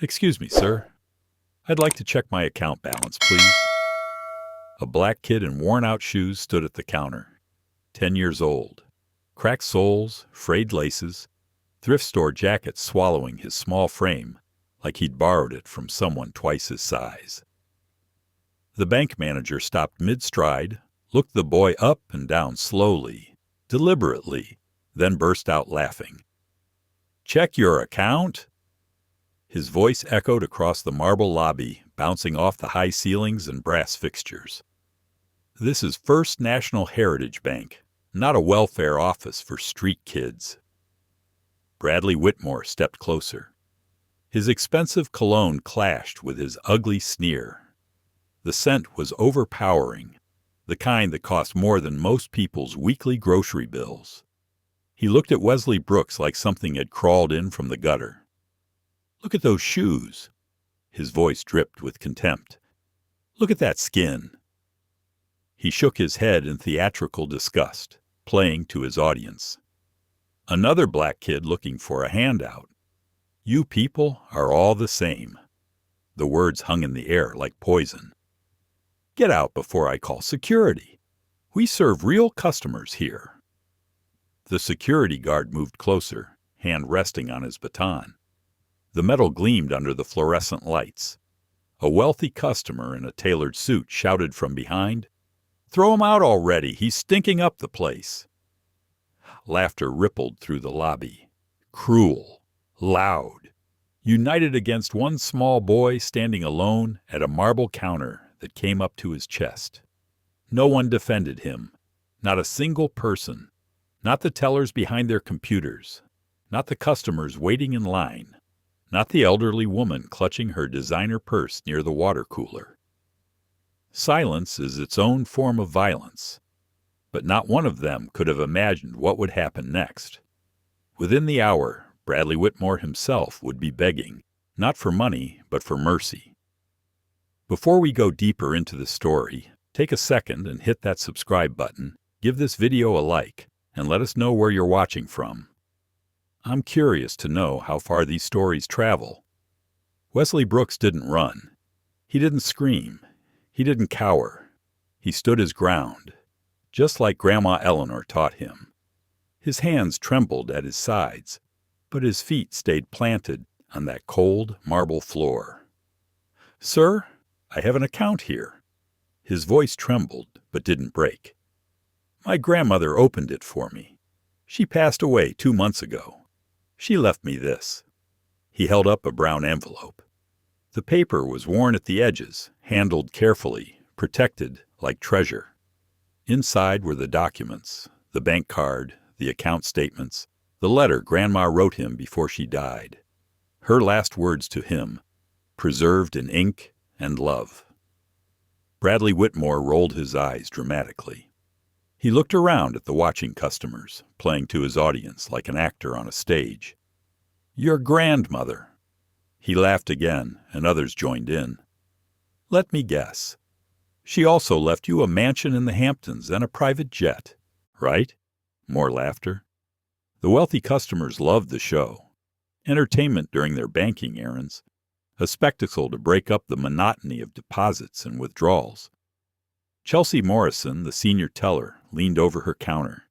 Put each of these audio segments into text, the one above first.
Excuse me, sir. I'd like to check my account balance, please. A black kid in worn-out shoes stood at the counter. 10 years old. Cracked soles, frayed laces, thrift store jacket swallowing his small frame like he'd borrowed it from someone twice his size. The bank manager stopped mid-stride, looked the boy up and down slowly, deliberately, then burst out laughing. "Check your account?" His voice echoed across the marble lobby, bouncing off the high ceilings and brass fixtures. "This is First National Heritage Bank, not a welfare office for street kids." Bradley Whitmore stepped closer. His expensive cologne clashed with his ugly sneer. The scent was overpowering, the kind that cost more than most people's weekly grocery bills. He looked at Wesley Brooks like something had crawled in from the gutter. "Look at those shoes." His voice dripped with contempt. "Look at that skin." He shook his head in theatrical disgust, playing to his audience. Another black kid looking for a handout. "You people are all the same." The words hung in the air like poison. "Get out before I call security. We serve real customers here." The security guard moved closer, hand resting on his baton. The metal gleamed under the fluorescent lights. A wealthy customer in a tailored suit shouted from behind, "Throw him out already! He's stinking up the place!" Laughter rippled through the lobby. Cruel, loud, united against one small boy standing alone at a marble counter that came up to his chest. No one defended him. Not a single person. Not the tellers behind their computers. Not the customers waiting in line. Not the elderly woman clutching her designer purse near the water cooler. Silence is its own form of violence, but not one of them could have imagined what would happen next. Within the hour, Bradley Whitmore himself would be begging, not for money, but for mercy. Before we go deeper into the story, take a second and hit that subscribe button, give this video a like, and let us know where you're watching from. I'm curious to know how far these stories travel. Wesley Brooks didn't run. He didn't scream. He didn't cower. He stood his ground, just like Grandma Eleanor taught him. His hands trembled at his sides, but his feet stayed planted on that cold marble floor. "Sir, I have an account here." His voice trembled, but didn't break. "My grandmother opened it for me. She passed away 2 months ago. She left me this." He held up a brown envelope. The paper was worn at the edges, handled carefully, protected like treasure. Inside were the documents, the bank card, the account statements, the letter Grandma wrote him before she died. Her last words to him, preserved in ink and love. Bradley Whitmore rolled his eyes dramatically. He looked around at the watching customers, playing to his audience like an actor on a stage. "Your grandmother." He laughed again, and others joined in. "Let me guess. She also left you a mansion in the Hamptons and a private jet, right?" More laughter. The wealthy customers loved the show. Entertainment during their banking errands. A spectacle to break up the monotony of deposits and withdrawals. Chelsea Morrison, the senior teller, leaned over her counter.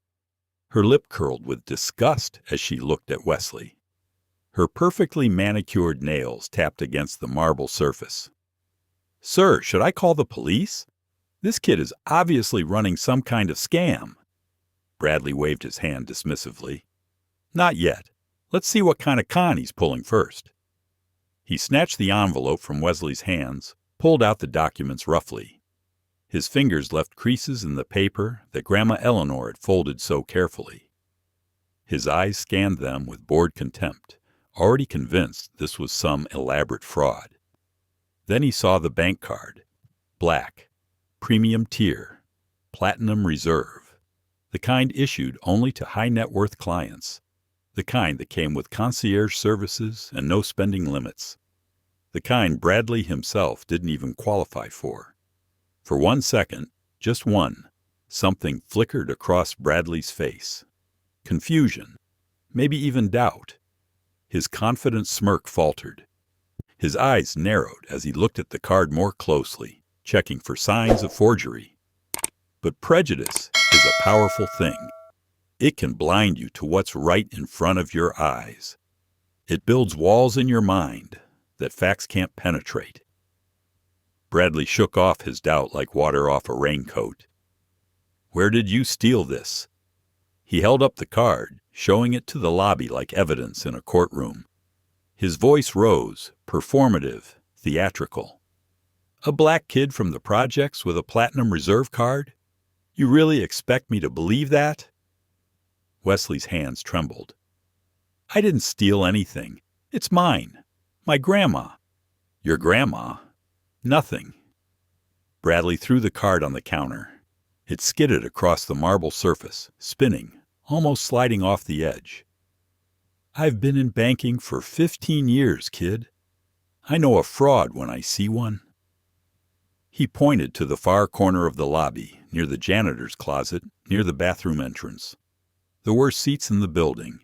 Her lip curled with disgust as she looked at Wesley. Her perfectly manicured nails tapped against the marble surface. "Sir, should I call the police? This kid is obviously running some kind of scam." Bradley waved his hand dismissively. "Not yet. Let's see what kind of con he's pulling first." He snatched the envelope from Wesley's hands, pulled out the documents roughly. His fingers left creases in the paper that Grandma Eleanor had folded so carefully. His eyes scanned them with bored contempt, already convinced this was some elaborate fraud. Then he saw the bank card. Black. Premium tier. Platinum reserve. The kind issued only to high-net-worth clients. The kind that came with concierge services and no spending limits. The kind Bradley himself didn't even qualify for. For 1 second, just one, something flickered across Bradley's face. Confusion, maybe even doubt. His confident smirk faltered. His eyes narrowed as he looked at the card more closely, checking for signs of forgery. But prejudice is a powerful thing. It can blind you to what's right in front of your eyes. It builds walls in your mind that facts can't penetrate. Bradley shook off his doubt like water off a raincoat. "Where did you steal this?" He held up the card, showing it to the lobby like evidence in a courtroom. His voice rose, performative, theatrical. "A black kid from the projects with a platinum reserve card? You really expect me to believe that?" Wesley's hands trembled. "I didn't steal anything. It's mine. My grandma." "Your grandma?" "Nothing." Bradley threw the card on the counter. It skidded across the marble surface, spinning, almost sliding off the edge. "I've been in banking for 15 years, kid. I know a fraud when I see one." He pointed to the far corner of the lobby, near the janitor's closet, near the bathroom entrance. The worst seats in the building,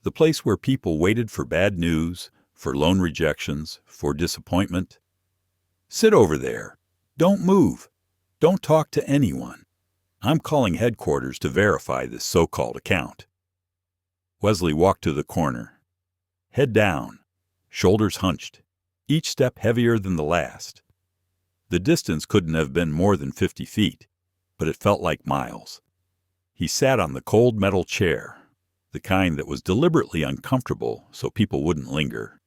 the place where people waited for bad news, for loan rejections, for disappointment. "Sit over there. Don't move. Don't talk to anyone. I'm calling headquarters to verify this so-called account." Wesley walked to the corner. Head down, shoulders hunched, each step heavier than the last. The distance couldn't have been more than 50 feet, but it felt like miles. He sat on the cold metal chair, the kind that was deliberately uncomfortable so people wouldn't linger.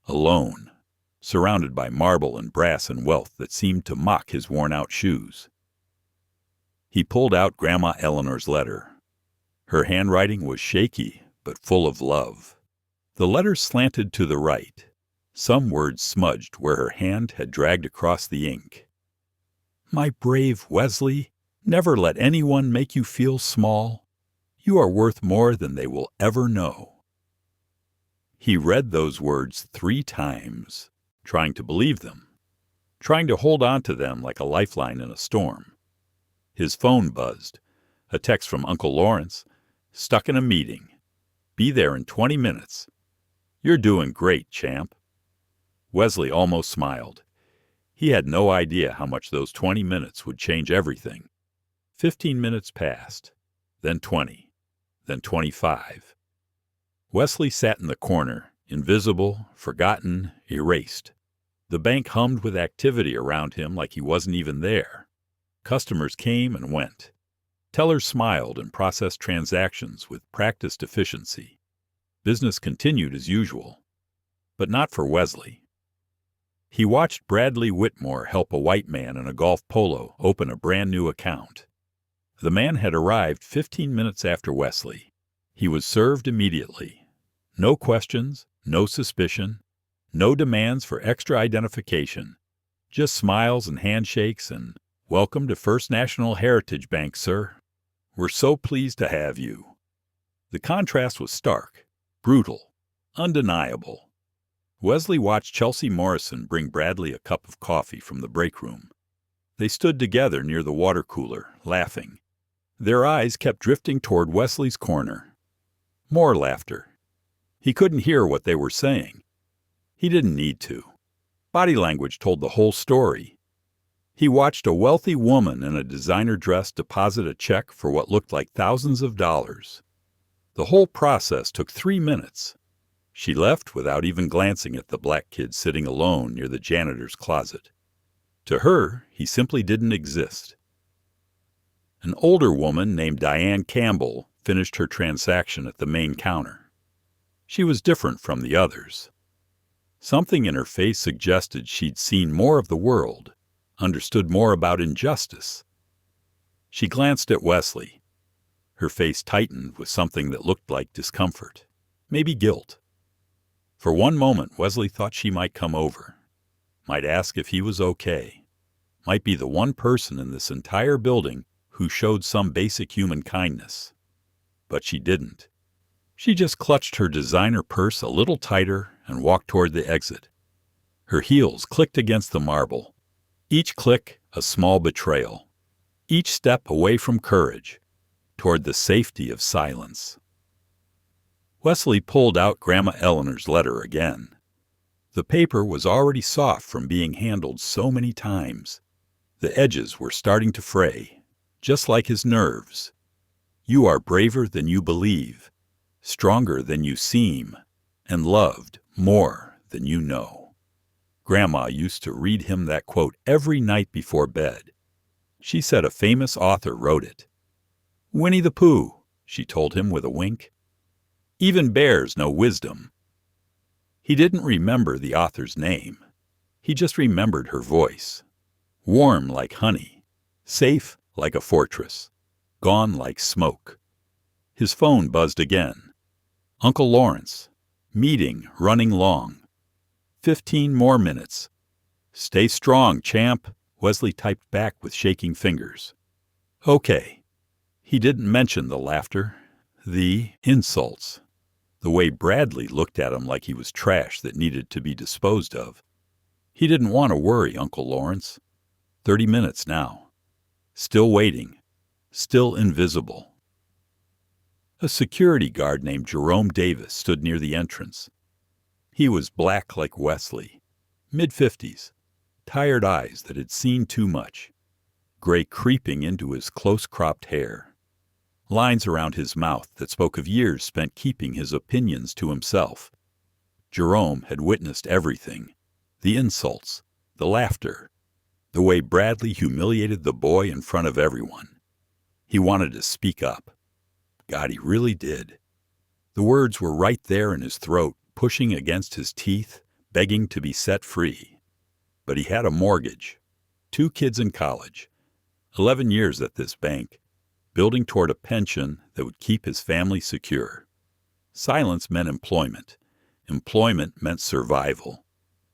Alone, surrounded by marble and brass and wealth that seemed to mock his worn-out shoes. He pulled out Grandma Eleanor's letter. Her handwriting was shaky, but full of love. The letter slanted to the right, some words smudged where her hand had dragged across the ink. "My brave Wesley, never let anyone make you feel small. You are worth more than they will ever know." He read those words 3 times, trying to believe them, trying to hold on to them like a lifeline in a storm. His phone buzzed. A text from Uncle Lawrence. "Stuck in a meeting. Be there in 20 minutes. You're doing great, champ." Wesley almost smiled. He had no idea how much those 20 minutes would change everything. 15 minutes passed, then 20, then 25. Wesley sat in the corner, invisible, forgotten, erased. The bank hummed with activity around him like he wasn't even there. Customers came and went. Tellers smiled and processed transactions with practiced efficiency. Business continued as usual, but not for Wesley. He watched Bradley Whitmore help a white man in a golf polo open a brand new account. The man had arrived 15 minutes after Wesley. He was served immediately. No questions, no suspicion, no demands for extra identification, just smiles and handshakes and, "Welcome to First National Heritage Bank, sir. We're so pleased to have you." The contrast was stark, brutal, undeniable. Wesley watched Chelsea Morrison bring Bradley a cup of coffee from the break room. They stood together near the water cooler, laughing. Their eyes kept drifting toward Wesley's corner. More laughter. He couldn't hear what they were saying. He didn't need to. Body language told the whole story. He watched a wealthy woman in a designer dress deposit a check for what looked like thousands of dollars. The whole process took 3 minutes. She left without even glancing at the black kid sitting alone near the janitor's closet. To her, he simply didn't exist. An older woman named Diane Campbell finished her transaction at the main counter. She was different from the others. Something in her face suggested she'd seen more of the world, understood more about injustice. She glanced at Wesley. Her face tightened with something that looked like discomfort, maybe guilt. For one moment, Wesley thought she might come over, might ask if he was okay, might be the one person in this entire building who showed some basic human kindness. But she didn't. She just clutched her designer purse a little tighter and walked toward the exit. Her heels clicked against the marble. Each click a small betrayal. Each step away from courage, toward the safety of silence. Wesley pulled out Grandma Eleanor's letter again. The paper was already soft from being handled so many times. The edges were starting to fray, just like his nerves. You are braver than you believe, stronger than you seem, and loved more than you know. Grandma used to read him that quote every night before bed. She said a famous author wrote it. "Winnie the Pooh," she told him with a wink. "Even bears know wisdom." He didn't remember the author's name. He just remembered her voice. Warm like honey, safe like a fortress, gone like smoke. His phone buzzed again. "Uncle Lawrence. Meeting running long. 15 more minutes." "Stay strong, champ," Wesley typed back with shaking fingers. "Okay." He didn't mention the laughter, the insults, the way Bradley looked at him like he was trash that needed to be disposed of. He didn't want to worry Uncle Lawrence. 30 minutes now. Still waiting. Still invisible. A security guard named Jerome Davis stood near the entrance. He was black like Wesley, mid-50s, tired eyes that had seen too much, gray creeping into his close-cropped hair, lines around his mouth that spoke of years spent keeping his opinions to himself. Jerome had witnessed everything, the insults, the laughter, the way Bradley humiliated the boy in front of everyone. He wanted to speak up. God, he really did. The words were right there in his throat, pushing against his teeth, begging to be set free. But he had a mortgage, 2 kids in college, 11 years at this bank, building toward a pension that would keep his family secure. Silence meant employment. Employment meant survival.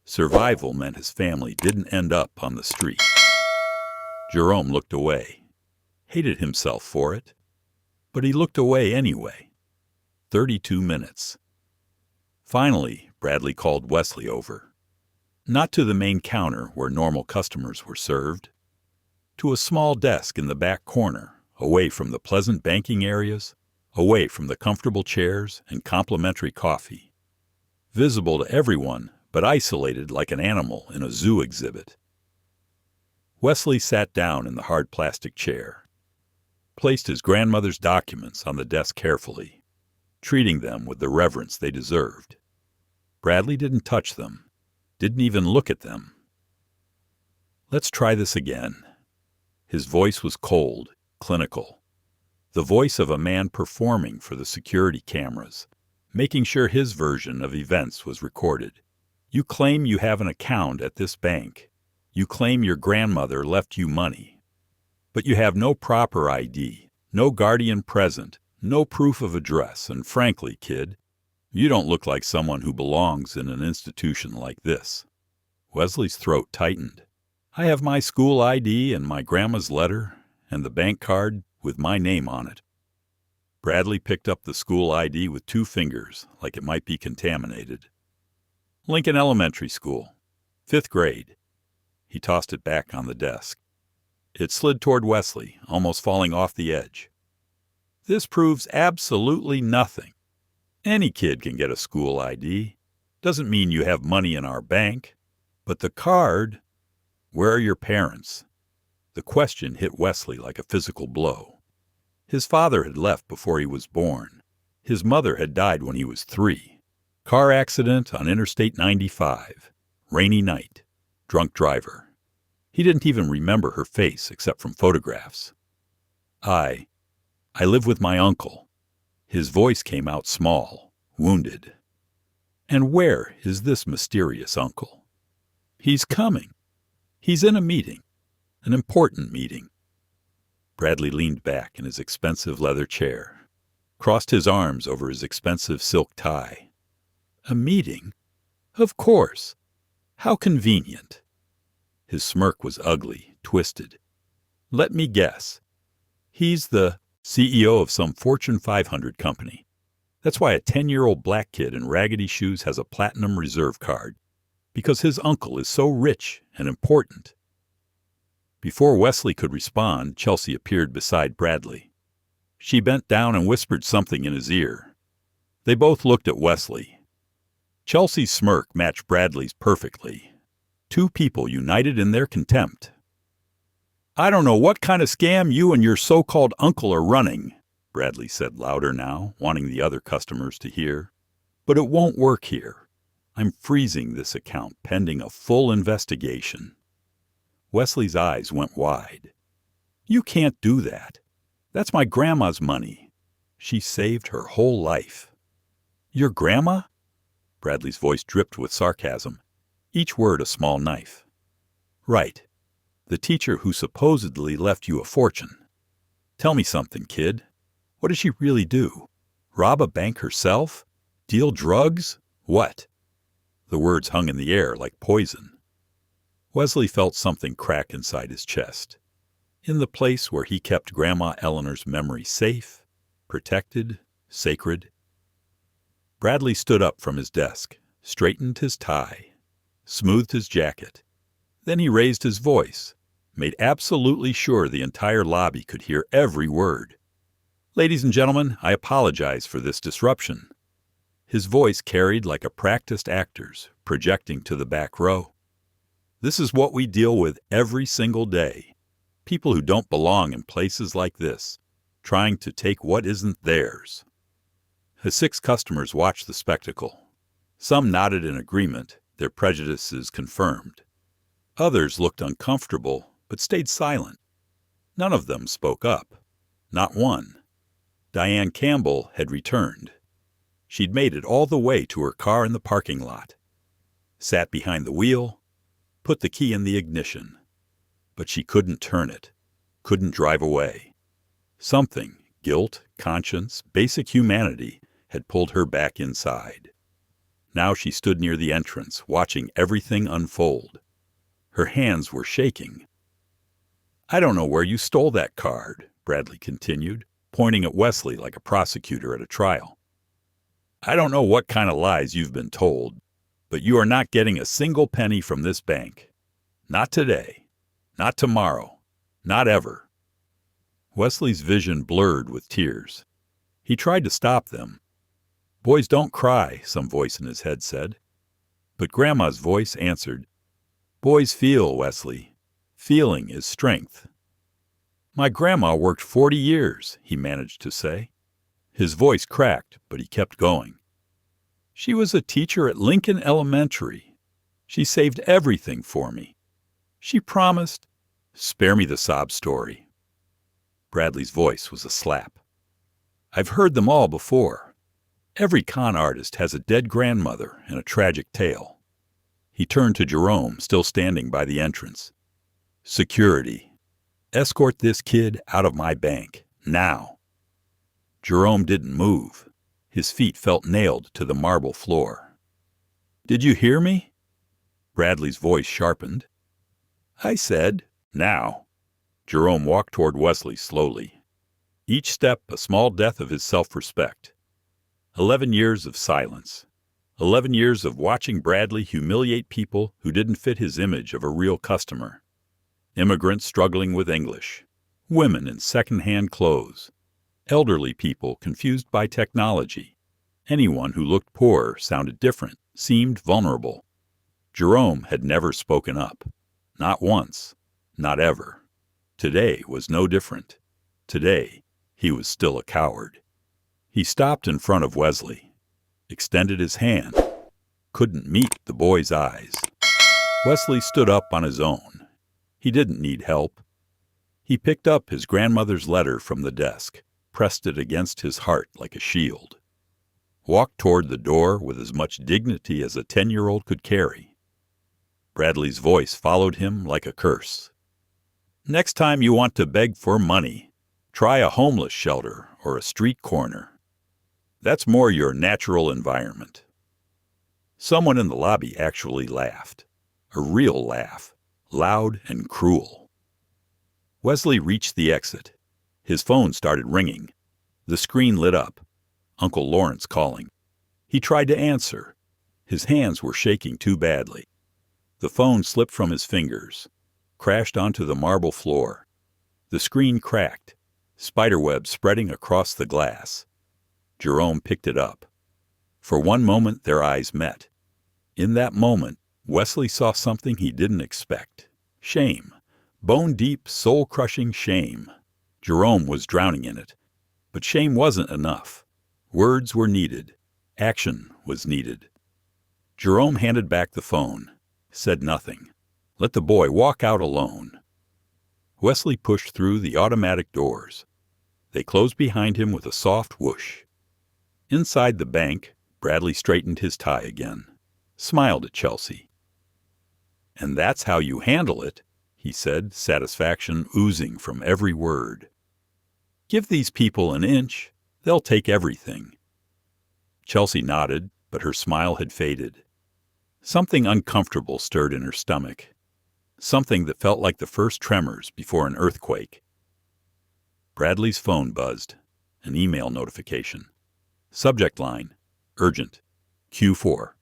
Survival meant his family didn't end up on the street. Jerome looked away, hated himself for it, but he looked away anyway. 32 minutes. Finally, Bradley called Wesley over. Not to the main counter where normal customers were served. To a small desk in the back corner, away from the pleasant banking areas, away from the comfortable chairs and complimentary coffee. Visible to everyone, but isolated like an animal in a zoo exhibit. Wesley sat down in the hard plastic chair, placed his grandmother's documents on the desk carefully, treating them with the reverence they deserved. Bradley didn't touch them, didn't even look at them. "Let's try this again." His voice was cold, clinical. The voice of a man performing for the security cameras, making sure his version of events was recorded. "You claim you have an account at this bank. You claim your grandmother left you money. But you have no proper ID, no guardian present, no proof of address, and frankly, kid, you don't look like someone who belongs in an institution like this." Wesley's throat tightened. "I have my school ID and my grandma's letter and the bank card with my name on it." Bradley picked up the school ID with 2 fingers, like it might be contaminated. "Lincoln Elementary School, 5th grade." He tossed it back on the desk. It slid toward Wesley, almost falling off the edge. "This proves absolutely nothing. Any kid can get a school ID. Doesn't mean you have money in our bank. But the card, where are your parents?" The question hit Wesley like a physical blow. His father had left before he was born. His mother had died when he was 3. Car accident on Interstate 95. Rainy night. Drunk driver. He didn't even remember her face except from photographs. I live with my uncle." His voice came out small, wounded. "And where is this mysterious uncle?" "He's coming. He's in a meeting, an important meeting." Bradley leaned back in his expensive leather chair, crossed his arms over his expensive silk tie. "A meeting? Of course. How convenient." His smirk was ugly, twisted. "Let me guess. He's the CEO of some Fortune 500 company. That's why a 10-year-old black kid in raggedy shoes has a platinum reserve card. Because his uncle is so rich and important." Before Wesley could respond, Chelsea appeared beside Bradley. She bent down and whispered something in his ear. They both looked at Wesley. Chelsea's smirk matched Bradley's perfectly. Two people united in their contempt. "I don't know what kind of scam you and your so-called uncle are running," Bradley said louder now, wanting the other customers to hear. "But it won't work here. I'm freezing this account pending a full investigation." Wesley's eyes went wide. "You can't do that. That's my grandma's money. She saved her whole life." "Your grandma?" Bradley's voice dripped with sarcasm, each word a small knife. "Right. The teacher who supposedly left you a fortune. Tell me something, kid. What does she really do? Rob a bank herself? Deal drugs? What?" The words hung in the air like poison. Wesley felt something crack inside his chest. In the place where he kept Grandma Eleanor's memory safe, protected, sacred. Bradley stood up from his desk, straightened his tie, smoothed his jacket. Then he raised his voice, made absolutely sure the entire lobby could hear every word. "Ladies and gentlemen, I apologize for this disruption." His voice carried like a practiced actor's, projecting to the back row. "This is what we deal with every single day. People who don't belong in places like this, trying to take what isn't theirs." The 6 customers watched the spectacle. Some nodded in agreement, their prejudices confirmed. Others looked uncomfortable, but stayed silent. None of them spoke up. Not one. Diane Campbell had returned. She'd made it all the way to her car in the parking lot. Sat behind the wheel, put the key in the ignition. But she couldn't turn it, couldn't drive away. Something, guilt, conscience, basic humanity, had pulled her back inside. Now she stood near the entrance, watching everything unfold. Her hands were shaking. "I don't know where you stole that card," Bradley continued, pointing at Wesley like a prosecutor at a trial. "I don't know what kind of lies you've been told, but you are not getting a single penny from this bank. Not today. Not tomorrow. Not ever." Wesley's vision blurred with tears. He tried to stop them. "Boys don't cry," some voice in his head said. But Grandma's voice answered, "Boys feel, Wesley. Feeling is strength." "My grandma worked 40 years, he managed to say. His voice cracked, but he kept going. "She was a teacher at Lincoln Elementary. She saved everything for me. She promised—" "Spare me the sob story." Bradley's voice was a slap. "I've heard them all before. Every con artist has a dead grandmother and a tragic tale." He turned to Jerome, still standing by the entrance. "Security. Escort this kid out of my bank, now." Jerome didn't move. His feet felt nailed to the marble floor. "Did you hear me?" Bradley's voice sharpened. "I said, now." Jerome walked toward Wesley slowly. Each step a small death of his self-respect. 11 years of silence. 11 years of watching Bradley humiliate people who didn't fit his image of a real customer. Immigrants struggling with English. Women in second-hand clothes. Elderly people confused by technology. Anyone who looked poor, sounded different, seemed vulnerable. Jerome had never spoken up. Not once. Not ever. Today was no different. Today, he was still a coward. He stopped in front of Wesley. Extended his hand. Couldn't meet the boy's eyes. Wesley stood up on his own. He didn't need help. He picked up his grandmother's letter from the desk, pressed it against his heart like a shield. Walked toward the door with as much dignity as a 10-year-old could carry. Bradley's voice followed him like a curse. "Next time you want to beg for money, try a homeless shelter or a street corner. That's more your natural environment." Someone in the lobby actually laughed. A real laugh, loud and cruel. Wesley reached the exit. His phone started ringing. The screen lit up. Uncle Lawrence calling. He tried to answer. His hands were shaking too badly. The phone slipped from his fingers, crashed onto the marble floor. The screen cracked, spiderwebs spreading across the glass. Jerome picked it up. For one moment their eyes met, In that moment, Wesley saw something he didn't expect. Shame. Bone-deep, soul-crushing shame. Jerome was drowning in it. But shame wasn't enough. Words were needed. Action was needed. Jerome handed back the phone, said nothing. Let the boy walk out alone. Wesley pushed through the automatic doors. They closed behind him with a soft whoosh. Inside the bank, Bradley straightened his tie again, smiled at Chelsea. "And that's how you handle it," he said, satisfaction oozing from every word. "Give these people an inch, they'll take everything." Chelsea nodded, but her smile had faded. Something uncomfortable stirred in her stomach. Something that felt like the first tremors before an earthquake. Bradley's phone buzzed. An email notification. Subject line, urgent. Q4.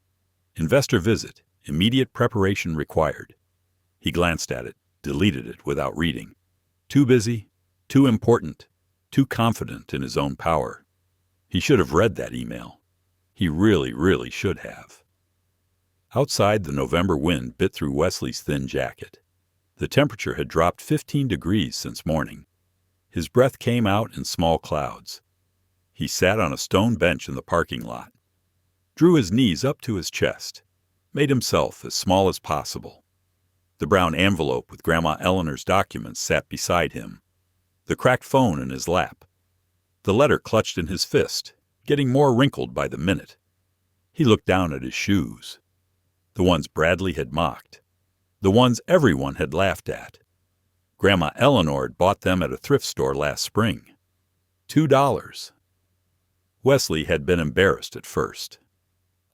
Investor visit. Immediate preparation required. He glanced at it, deleted it without reading. Too busy, too important, too confident in his own power. He should have read that email. He really should have. Outside, the November wind bit through Wesley's thin jacket. The temperature had dropped 15 degrees since morning. His breath came out in small clouds. He sat on a stone bench in the parking lot, drew his knees up to his chest, made himself as small as possible. The brown envelope with Grandma Eleanor's documents sat beside him, the cracked phone in his lap, the letter clutched in his fist, getting more wrinkled by the minute. He looked down at his shoes. The ones Bradley had mocked. The ones everyone had laughed at. Grandma Eleanor had bought them at a thrift store last spring. $2. Wesley had been embarrassed at first.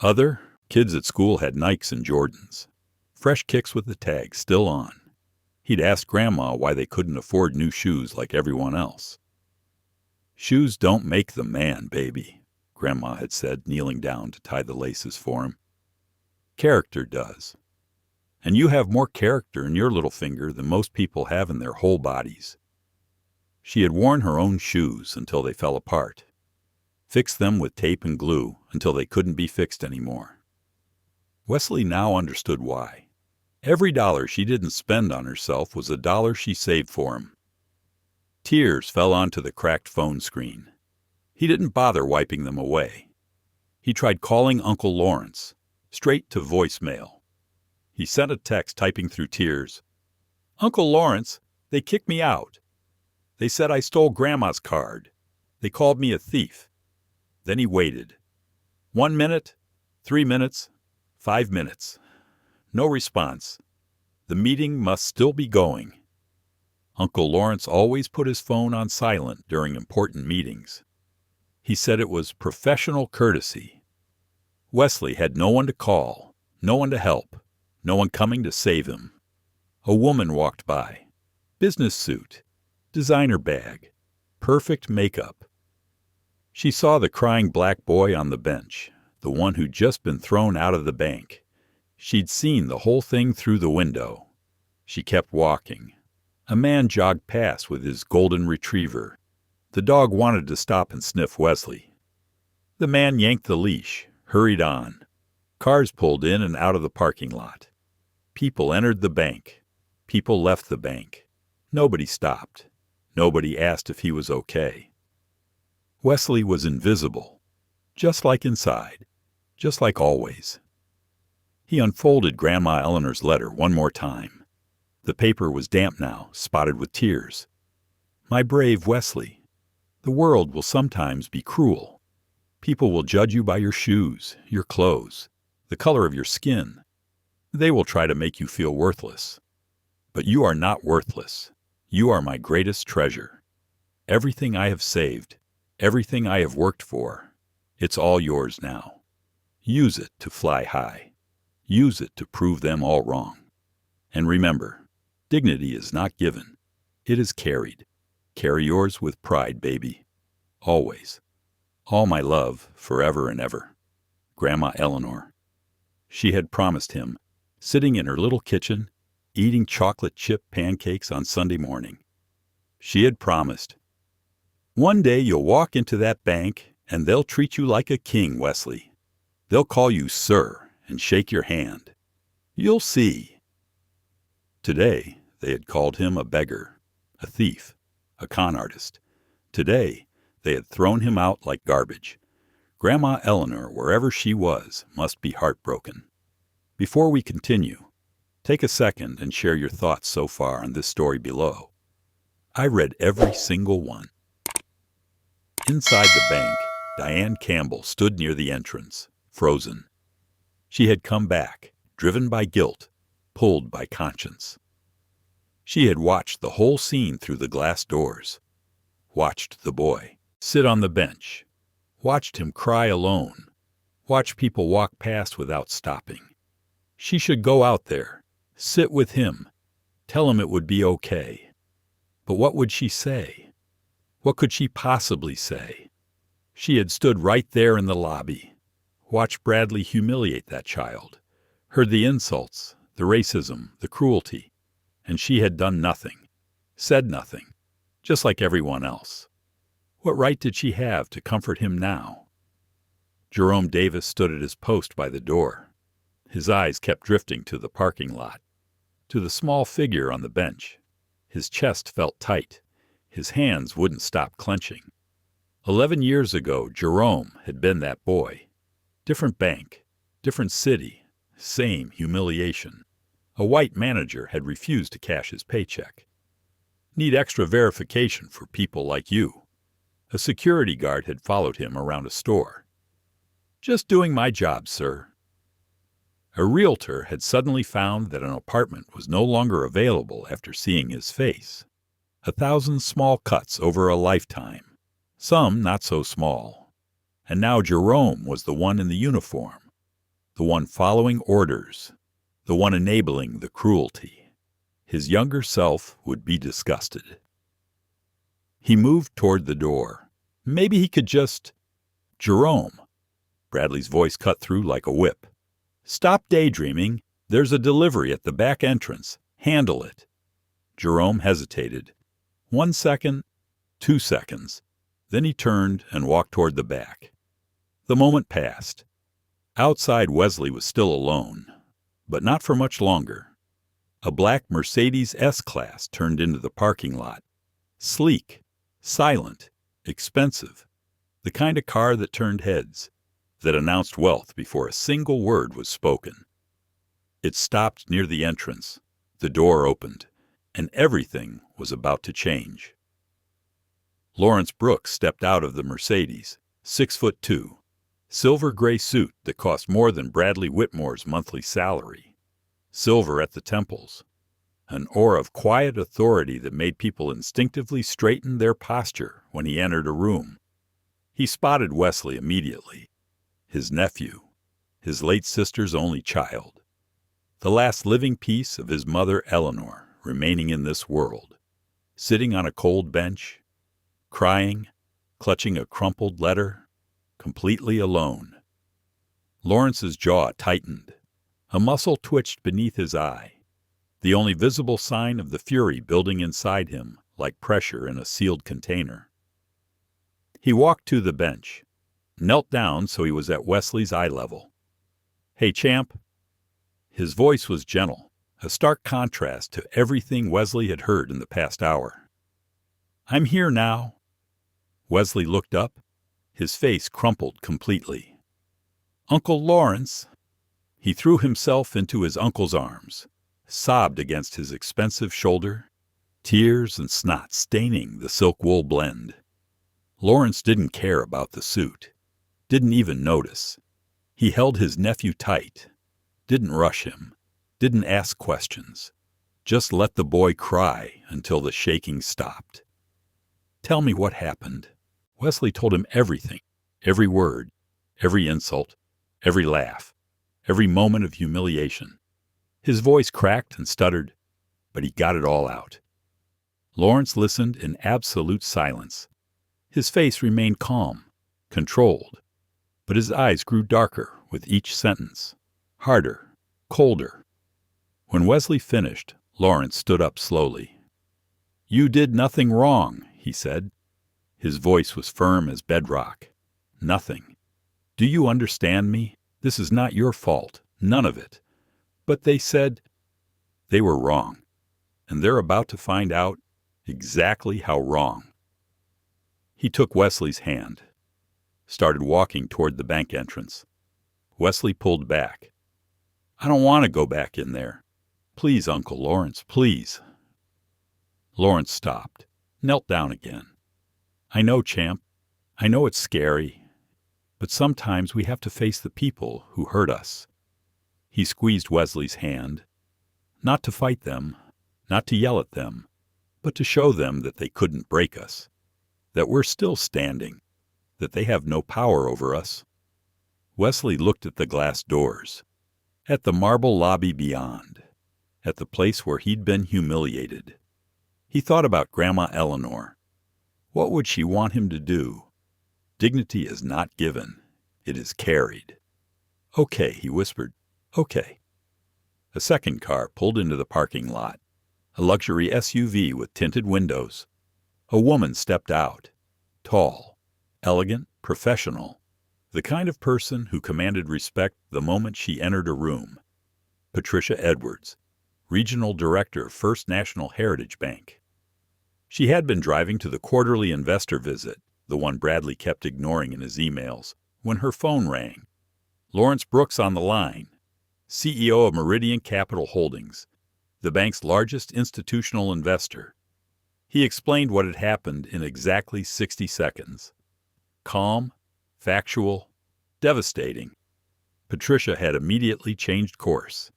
Other kids at school had Nikes and Jordans. Fresh kicks with the tag still on. He'd asked Grandma why they couldn't afford new shoes like everyone else. "Shoes don't make the man, baby," Grandma had said, kneeling down to tie the laces for him. "Character does. And you have more character in your little finger than most people have in their whole bodies." She had worn her own shoes until they fell apart, fixed them with tape and glue until they couldn't be fixed anymore. Wesley now understood why. Every dollar she didn't spend on herself was a dollar she saved for him. Tears fell onto the cracked phone screen. He didn't bother wiping them away. He tried calling Uncle Lawrence, straight to voicemail. He sent a text typing through tears. "Uncle Lawrence, they kicked me out. They said I stole Grandma's card. They called me a thief." Then he waited. 1 minute, 3 minutes, 5 minutes. No response. The meeting must still be going. Uncle Lawrence always put his phone on silent during important meetings. He said it was professional courtesy. Wesley had no one to call, no one to help, no one coming to save him. A woman walked by. Business suit, designer bag, perfect makeup. She saw the crying black boy on the bench, the one who'd just been thrown out of the bank. She'd seen the whole thing through the window. She kept walking. A man jogged past with his golden retriever. The dog wanted to stop and sniff Wesley. The man yanked the leash, hurried on. Cars pulled in and out of the parking lot. People entered the bank. People left the bank. Nobody stopped. Nobody asked if he was okay. Wesley was invisible, just like inside, just like always. He unfolded Grandma Eleanor's letter one more time. The paper was damp now, spotted with tears. "My brave Wesley, the world will sometimes be cruel. People will judge you by your shoes, your clothes, the color of your skin. They will try to make you feel worthless. But you are not worthless. You are my greatest treasure. Everything I have saved, everything I have worked for, it's all yours now. Use it to fly high. Use it to prove them all wrong. And remember, dignity is not given. It is carried. Carry yours with pride, baby. Always. All my love, forever and ever. Grandma Eleanor." She had promised him, sitting in her little kitchen, eating chocolate chip pancakes on Sunday morning. She had promised, "One day you'll walk into that bank and they'll treat you like a king, Wesley. They'll call you sir and shake your hand. You'll see. Today, they had called him a beggar, a thief, a con artist. Today, they had thrown him out like garbage. Grandma Eleanor, wherever she was, must be heartbroken. Before we continue, take a second and share your thoughts so far on this story below. I read every single one. Inside the bank, Diane Campbell stood near the entrance, frozen. She had come back, driven by guilt, pulled by conscience. She had watched the whole scene through the glass doors, watched the boy sit on the bench, watched him cry alone, watched people walk past without stopping. She should go out there, sit with him, tell him it would be okay. But what would she say? What could she possibly say? She had stood right there in the lobby, watched Bradley humiliate that child, heard the insults, the racism, the cruelty, and she had done nothing, said nothing, just like everyone else. What right did she have to comfort him now? Jerome Davis stood at his post by the door. His eyes kept drifting to the parking lot, to the small figure on the bench. His chest felt tight. His hands wouldn't stop clenching. 11 years ago, Jerome had been that boy. Different bank, different city, same humiliation. A white manager had refused to cash his paycheck. Need extra verification for people like you. A security guard had followed him around a store. Just doing my job, sir. A realtor had suddenly found that an apartment was no longer available after seeing his face. 1,000 small cuts over a lifetime, some not so small. And now Jerome was the one in the uniform, the one following orders, the one enabling the cruelty. His younger self would be disgusted. He moved toward the door. Maybe he could just... Jerome. Bradley's voice cut through like a whip. Stop daydreaming. There's a delivery at the back entrance. Handle it. Jerome hesitated. 1 second, 2 seconds. Then he turned and walked toward the back. The moment passed. Outside, Wesley was still alone, but not for much longer. A black Mercedes S-Class turned into the parking lot. Sleek, silent, expensive. The kind of car that turned heads, that announced wealth before a single word was spoken. It stopped near the entrance. The door opened, and everything was about to change. Lawrence Brooks stepped out of the Mercedes, 6'2", silver-gray suit that cost more than Bradley Whitmore's monthly salary. Silver at the temples, an aura of quiet authority that made people instinctively straighten their posture when he entered a room. He spotted Wesley immediately, his nephew, his late sister's only child, the last living piece of his mother Eleanor remaining in this world, sitting on a cold bench, crying, clutching a crumpled letter, completely alone. Lawrence's jaw tightened. A muscle twitched beneath his eye, the only visible sign of the fury building inside him like pressure in a sealed container. He walked to the bench, knelt down so he was at Wesley's eye level. Hey, champ. His voice was gentle, a stark contrast to everything Wesley had heard in the past hour. I'm here now. Wesley looked up, his face crumpled completely. Uncle Lawrence. He threw himself into his uncle's arms, sobbed against his expensive shoulder, tears and snot staining the silk wool blend. Lawrence didn't care about the suit, didn't even notice. He held his nephew tight, didn't rush him, didn't ask questions, just let the boy cry until the shaking stopped. Tell me what happened. Wesley told him everything, every word, every insult, every laugh, every moment of humiliation. His voice cracked and stuttered, but he got it all out. Lawrence listened in absolute silence. His face remained calm, controlled, but his eyes grew darker with each sentence, harder, colder. When Wesley finished, Lawrence stood up slowly. You did nothing wrong, he said. His voice was firm as bedrock. Nothing. Do you understand me? This is not your fault, None of it. But they said they were wrong, and they're about to find out exactly how wrong. He took Wesley's hand, started walking toward the bank entrance. Wesley pulled back. I don't want to go back in there. Please, Uncle Lawrence, please. Lawrence stopped, knelt down again. I know, champ. I know it's scary. But sometimes we have to face the people who hurt us. He squeezed Wesley's hand, not to fight them, not to yell at them, but to show them that they couldn't break us, that we're still standing, that they have no power over us. Wesley looked at the glass doors, at the marble lobby beyond, at the place where he'd been humiliated. He thought about Grandma Eleanor. What would she want him to do? Dignity is not given. It is carried. Okay, he whispered. Okay. A second car pulled into the parking lot, a luxury SUV with tinted windows. A woman stepped out, tall, elegant, professional, the kind of person who commanded respect the moment she entered a room. Patricia Edwards, Regional Director of First National Heritage Bank. She had been driving to the quarterly investor visit, the one Bradley kept ignoring in his emails, when her phone rang. Lawrence Brooks on the line, CEO of Meridian Capital Holdings, the bank's largest institutional investor. He explained what had happened in exactly 60 seconds. Calm, factual, devastating. Patricia had immediately changed course.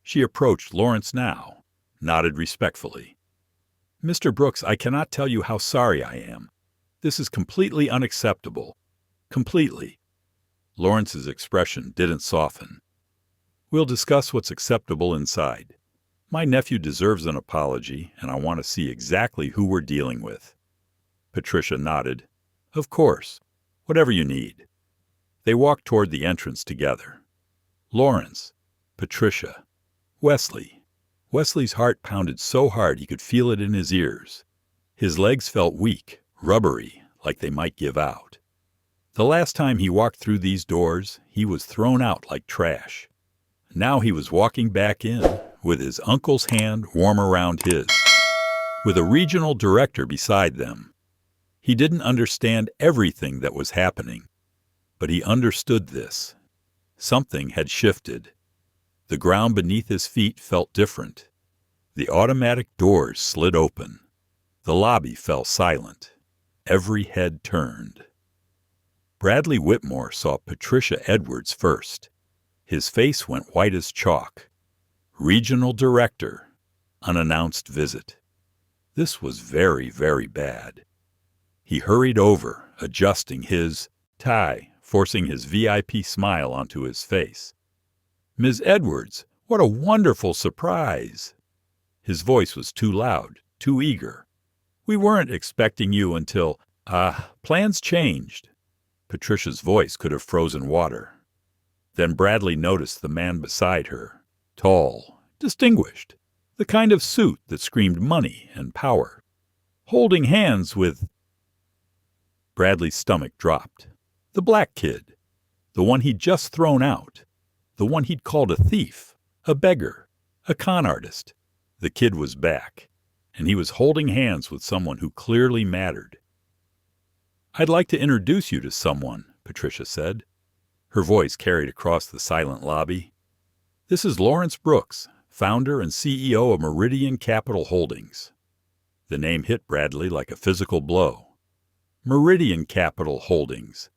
She approached Lawrence now, nodded respectfully. Mr. Brooks, I cannot tell you how sorry I am. This is completely unacceptable. Completely. Lawrence's expression didn't soften. We'll discuss what's acceptable inside. My nephew deserves an apology, and I want to see exactly who we're dealing with. Patricia nodded. Of course. Whatever you need. They walked toward the entrance together. Lawrence, Patricia, Wesley. Wesley's heart pounded so hard he could feel it in his ears. His legs felt weak, rubbery, like they might give out. The last time he walked through these doors, he was thrown out like trash. Now he was walking back in, with his uncle's hand warm around his, with a regional director beside them. He didn't understand everything that was happening, but he understood this. Something had shifted. The ground beneath his feet felt different. The automatic doors slid open. The lobby fell silent. Every head turned. Bradley Whitmore saw Patricia Edwards first. His face went white as chalk. Regional Director. Unannounced visit. This was very, very bad. He hurried over, adjusting his tie, forcing his VIP smile onto his face. Ms. Edwards, what a wonderful surprise! His voice was too loud, too eager. We weren't expecting you until, plans changed. Patricia's voice could have frozen water. Then Bradley noticed the man beside her, tall, distinguished, the kind of suit that screamed money and power, holding hands with... Bradley's stomach dropped. The black kid, the one he'd just thrown out, the one he'd called a thief, a beggar, a con artist. The kid was back, and he was holding hands with someone who clearly mattered. I'd like to introduce you to someone, Patricia said. Her voice carried across the silent lobby. This is Lawrence Brooks, founder and CEO of Meridian Capital Holdings. The name hit Bradley like a physical blow. Meridian Capital Holdings,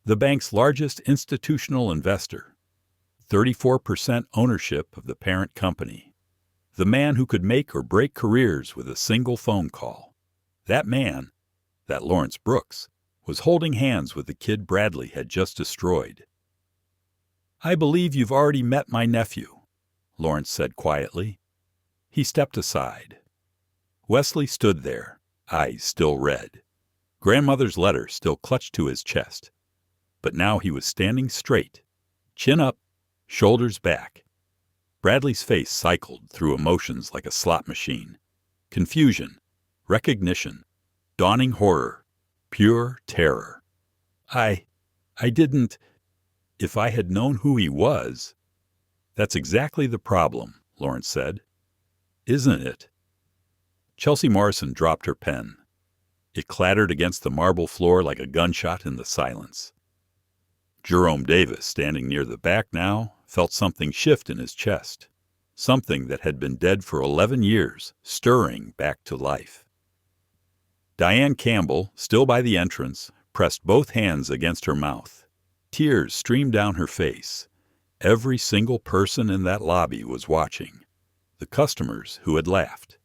the bank's largest institutional investor. 34% ownership of the parent company. The man who could make or break careers with a single phone call. That man, that Lawrence Brooks, was holding hands with the kid Bradley had just destroyed. I believe you've already met my nephew, Lawrence said quietly. He stepped aside. Wesley stood there, eyes still red. Grandmother's letter still clutched to his chest. But now he was standing straight, chin up, shoulders back. Bradley's face cycled through emotions like a slot machine. Confusion, recognition, dawning horror, pure terror. I didn't... If I had known who he was... That's exactly the problem, Lawrence said. Isn't it? Chelsea Morrison dropped her pen. It clattered against the marble floor like a gunshot in the silence. Jerome Davis, standing near the back now, felt something shift in his chest. Something that had been dead for 11 years, stirring back to life. Diane Campbell, still by the entrance, pressed both hands against her mouth. Tears streamed down her face. Every single person in that lobby was watching. The customers who had laughed,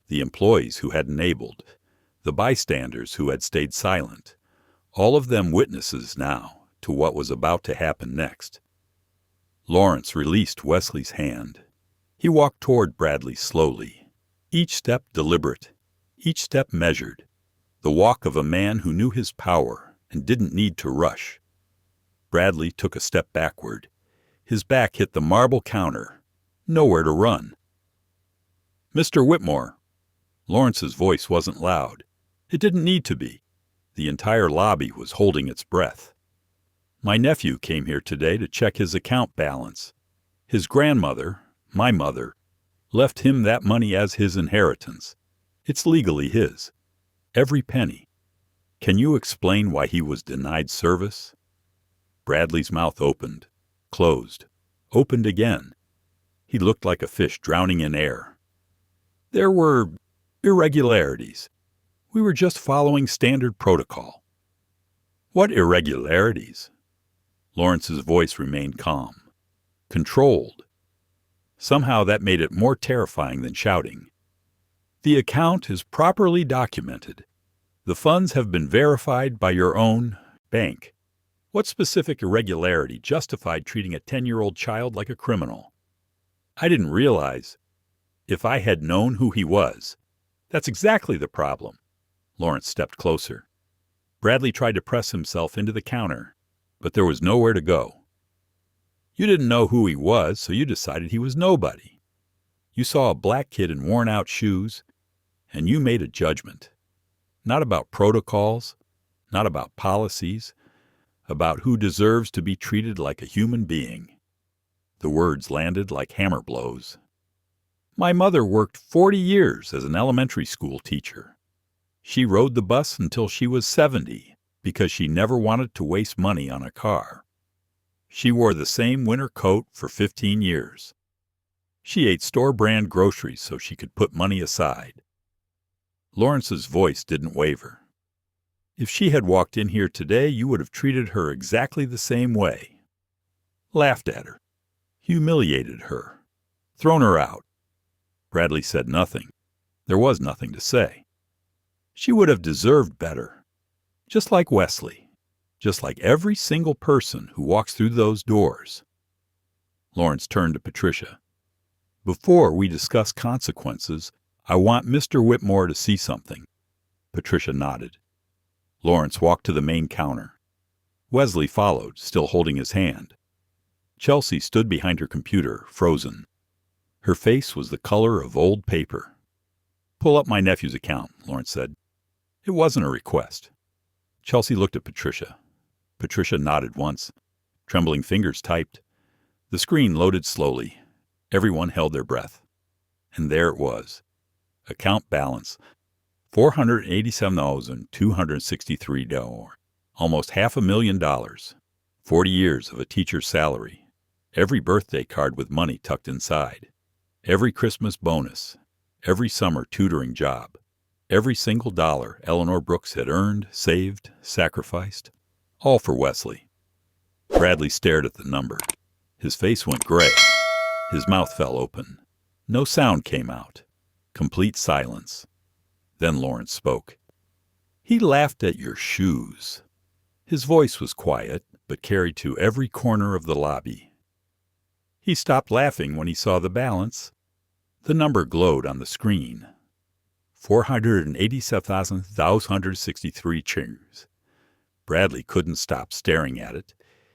the employees who had enabled, the bystanders who had stayed silent, all of them witnesses now to what was about to happen next. Lawrence released Wesley's hand. He walked toward Bradley slowly, each step deliberate, each step measured, the walk of a man who knew his power and didn't need to rush. Bradley took a step backward. His back hit the marble counter. Nowhere to run. "Mr. Whitmore." Lawrence's voice wasn't loud. It didn't need to be. The entire lobby was holding its breath. "My nephew came here today to check his account balance. His grandmother, my mother, left him that money as his inheritance. It's legally his. Every penny. Can you explain why he was denied service?" Bradley's mouth opened, closed, opened again. He looked like a fish drowning in air. "There were irregularities. We were just following standard protocol." "What irregularities?" Lawrence's voice remained calm, controlled. Somehow that made it more terrifying than shouting. "The account is properly documented. The funds have been verified by your own bank. What specific irregularity justified treating a 10-year-old child like a criminal? I didn't realize. If I had known who he was. That's exactly the problem." Lawrence stepped closer. Bradley tried to press himself into the counter, but there was nowhere to go. "You didn't know who he was, so you decided he was nobody. You saw a black kid in worn-out shoes, and you made a judgment. Not about protocols, not about policies, about who deserves to be treated like a human being." The words landed like hammer blows. "My mother worked 40 years as an elementary school teacher. She rode the bus until she was 70 because she never wanted to waste money on a car. She wore the same winter coat for 15 years. She ate store-brand groceries so she could put money aside." Lawrence's voice didn't waver. "If she had walked in here today, you would have treated her exactly the same way. Laughed at her, humiliated her, thrown her out." Bradley said nothing. There was nothing to say. "She would have deserved better. Just like Wesley. Just like every single person who walks through those doors." Lawrence turned to Patricia. "Before we discuss consequences, I want Mr. Whitmore to see something." Patricia nodded. Lawrence walked to the main counter. Wesley followed, still holding his hand. Chelsea stood behind her computer, frozen. Her face was the color of old paper. "Pull up my nephew's account," Lawrence said. It wasn't a request. Chelsea looked at Patricia. Patricia nodded once. Trembling fingers typed. The screen loaded slowly. Everyone held their breath. And there it was. Account balance, $487,263. Almost $500,000. 40 years of a teacher's salary. Every birthday card with money tucked inside. Every Christmas bonus. Every summer tutoring job. Every single dollar Eleanor Brooks had earned, saved, sacrificed. All for Wesley. Bradley stared at the number. His face went gray. His mouth fell open. No sound came out. Complete silence. Then Lawrence spoke. "He laughed at your shoes." His voice was quiet, but carried to every corner of the lobby. "He stopped laughing when he saw the balance." The number glowed on the screen. 487,163 chairs. Bradley couldn't stop staring at it.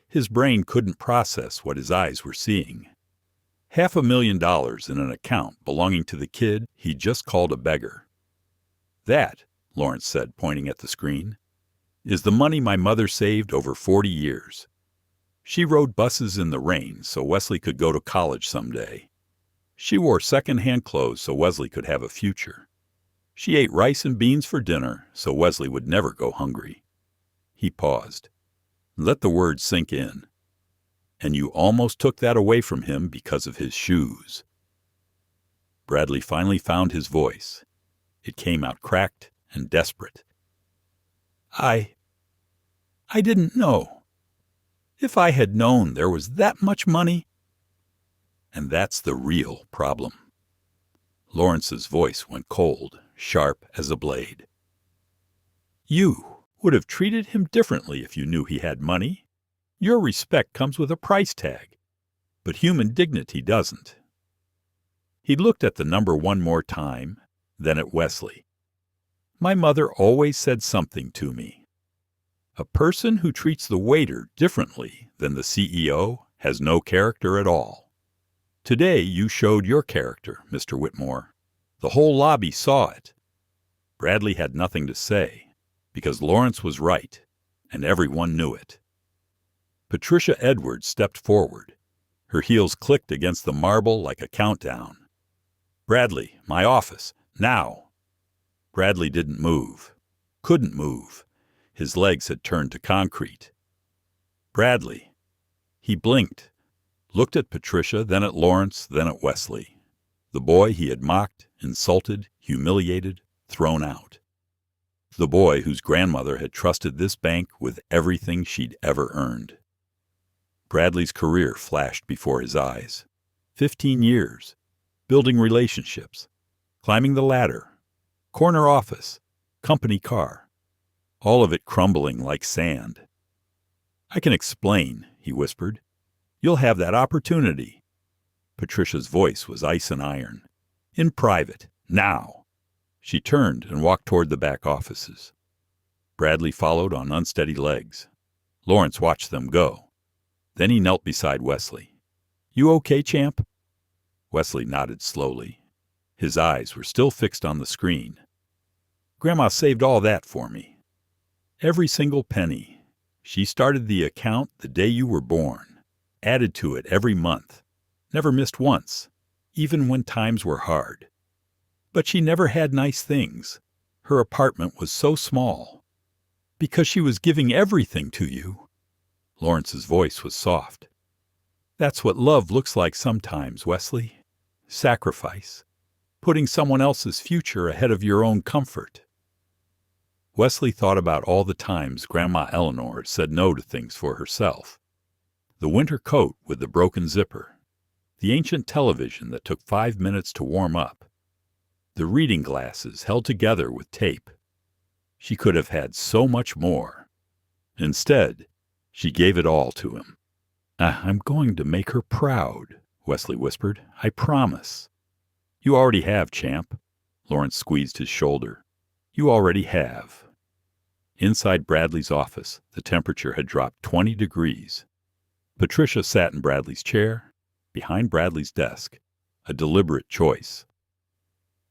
His brain couldn't process what his eyes were seeing. $500,000 in an account belonging to the kid he just called a beggar. "That," Lawrence said, pointing at the screen, "is the money my mother saved over 40 years. She rode buses in the rain so Wesley could go to college someday. She wore second-hand clothes so Wesley could have a future. She ate rice and beans for dinner so Wesley would never go hungry. He paused. Let the words sink in. And you almost took that away from him because of his shoes. Bradley finally found his voice. It came out cracked and desperate. I didn't know. If I had known there was that much money. And that's the real problem. Lawrence's voice went cold, sharp as a blade. You would have treated him differently if you knew he had money. Your respect comes with a price tag, but human dignity doesn't. He looked at the number one more time, then at Wesley. My mother always said something to me. A person who treats the waiter differently than the CEO has no character at all. Today you showed your character, Mr. Whitmore. The whole lobby saw it. Bradley had nothing to say, because Lawrence was right, and everyone knew it. Patricia Edwards stepped forward. Her heels clicked against the marble like a countdown. Bradley, my office, now. Bradley didn't move, couldn't move. His legs had turned to concrete. Bradley. He blinked, looked at Patricia, then at Lawrence, then at Wesley. The boy he had mocked, insulted, humiliated, thrown out. The boy whose grandmother had trusted this bank with everything she'd ever earned. Bradley's career flashed before his eyes. 15 years, building relationships, climbing the ladder, corner office, company car, all of it crumbling like sand. I can explain, he whispered. You'll have that opportunity. Patricia's voice was ice and iron. In private, now. She turned and walked toward the back offices. Bradley followed on unsteady legs. Lawrence watched them go. Then he knelt beside Wesley. You okay, champ? Wesley nodded slowly. His eyes were still fixed on the screen. Grandma saved all that for me. Every single penny. She started the account the day you were born. Added to it every month. Never missed once, even when times were hard. But she never had nice things. Her apartment was so small. Because she was giving everything to you. Lawrence's voice was soft. That's what love looks like sometimes, Wesley. Sacrifice. Putting someone else's future ahead of your own comfort. Wesley thought about all the times Grandma Eleanor said no to things for herself. The winter coat with the broken zipper. The ancient television that took 5 minutes to warm up. The reading glasses held together with tape. She could have had so much more. Instead, she gave it all to him. I'm going to make her proud, Wesley whispered. I promise. You already have, champ. Lawrence squeezed his shoulder. You already have. Inside Bradley's office, the temperature had dropped 20 degrees. Patricia sat in Bradley's chair, behind Bradley's desk, a deliberate choice.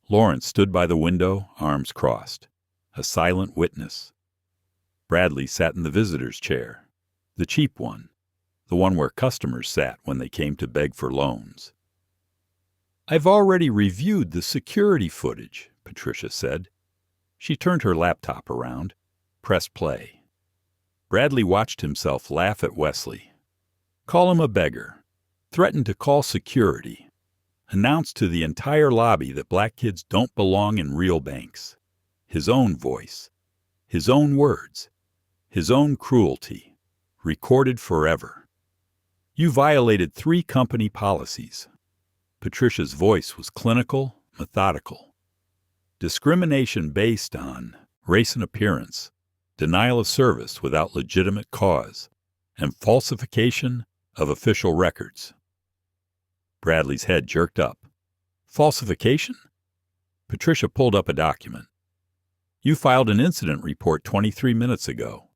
Lawrence stood by the window, arms crossed, a silent witness. Bradley sat in the visitor's chair, the cheap one, the one where customers sat when they came to beg for loans. I've already reviewed the security footage, Patricia said. She turned her laptop around, pressed play. Bradley watched himself laugh at Wesley. Call him a beggar. Threaten to call security. Announce to the entire lobby that black kids don't belong in real banks. His own voice. His own words. His own cruelty. Recorded forever. You violated 3 company policies. Patricia's voice was clinical, methodical. Discrimination based on race and appearance, denial of service without legitimate cause, and falsification of official records. Bradley's head jerked up. Falsification? Patricia pulled up a document. You filed an incident report 23 minutes ago.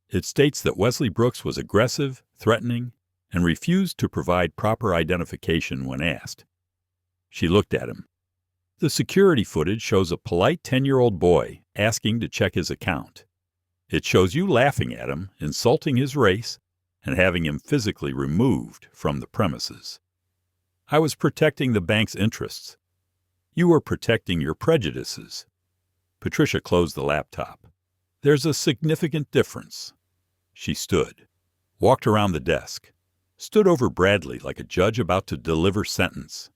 It states that Wesley Brooks was aggressive, threatening, and refused to provide proper identification when asked. She looked at him. The security footage shows a polite 10-year-old boy asking to check his account. It shows you laughing at him, insulting his race, and having him physically removed from the premises. I was protecting the bank's interests. You were protecting your prejudices. Patricia closed the laptop. There's a significant difference. She stood, walked around the desk, stood over Bradley like a judge about to deliver sentence.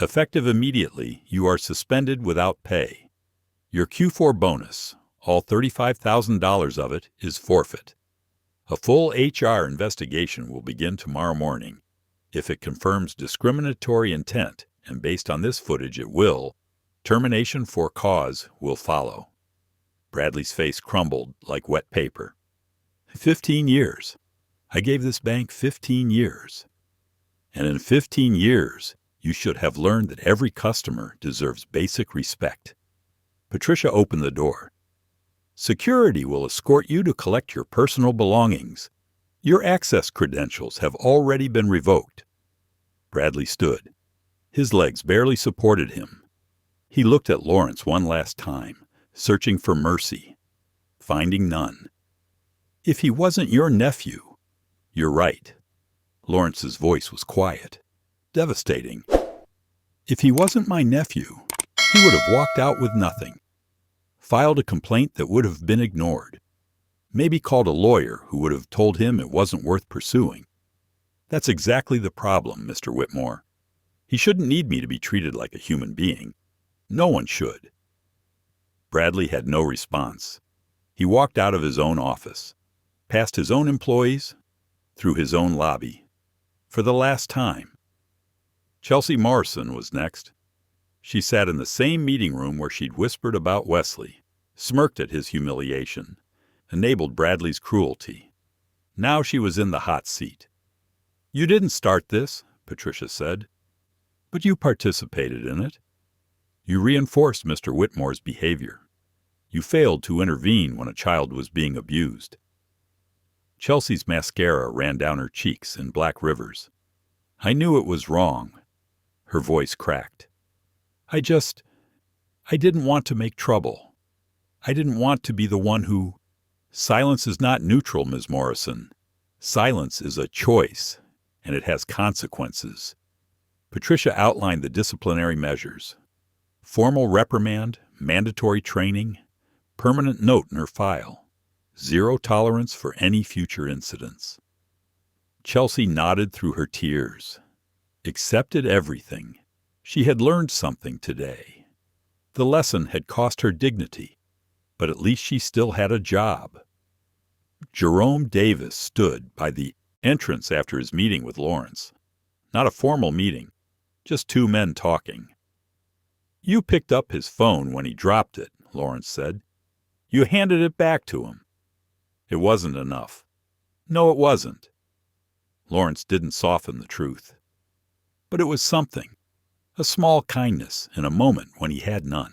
Effective immediately, you are suspended without pay. Your Q4 bonus, all $35,000 of it, is forfeit. A full HR investigation will begin tomorrow morning. If it confirms discriminatory intent, and based on this footage it will, termination for cause will follow. Bradley's face crumbled like wet paper. 15 years. I gave this bank 15 years. And in 15 years, you should have learned that every customer deserves basic respect. Patricia opened the door. Security will escort you to collect your personal belongings. Your access credentials have already been revoked. Bradley stood. His legs barely supported him. He looked at Lawrence one last time, searching for mercy, finding none. If he wasn't your nephew, you're right. Lawrence's voice was quiet, devastating. If he wasn't my nephew, he would have walked out with nothing, filed a complaint that would have been ignored, maybe called a lawyer who would have told him it wasn't worth pursuing. That's exactly the problem, Mr. Whitmore. He shouldn't need me to be treated like a human being. No one should. Bradley had no response. He walked out of his own office, past his own employees, through his own lobby. For the last time. Chelsea Morrison was next. She sat in the same meeting room where she'd whispered about Wesley, smirked at his humiliation, enabled Bradley's cruelty. Now she was in the hot seat. You didn't start this, Patricia said, but you participated in it. You reinforced Mr. Whitmore's behavior. You failed to intervene when a child was being abused. Chelsea's mascara ran down her cheeks in black rivers. I knew it was wrong. Her voice cracked. I didn't want to make trouble. I didn't want to be the one who... Silence is not neutral, Ms. Morrison. Silence is a choice, and it has consequences. Patricia outlined the disciplinary measures. Formal reprimand, mandatory training, permanent note in her file. 0 tolerance for any future incidents. Chelsea nodded through her tears. Accepted everything. She had learned something today. The lesson had cost her dignity, but at least she still had a job. Jerome Davis stood by the entrance after his meeting with Lawrence. Not a formal meeting, just 2 men talking. You picked up his phone when he dropped it, Lawrence said. You handed it back to him. It wasn't enough. No, it wasn't. Lawrence didn't soften the truth. But it was something, a small kindness in a moment when he had none.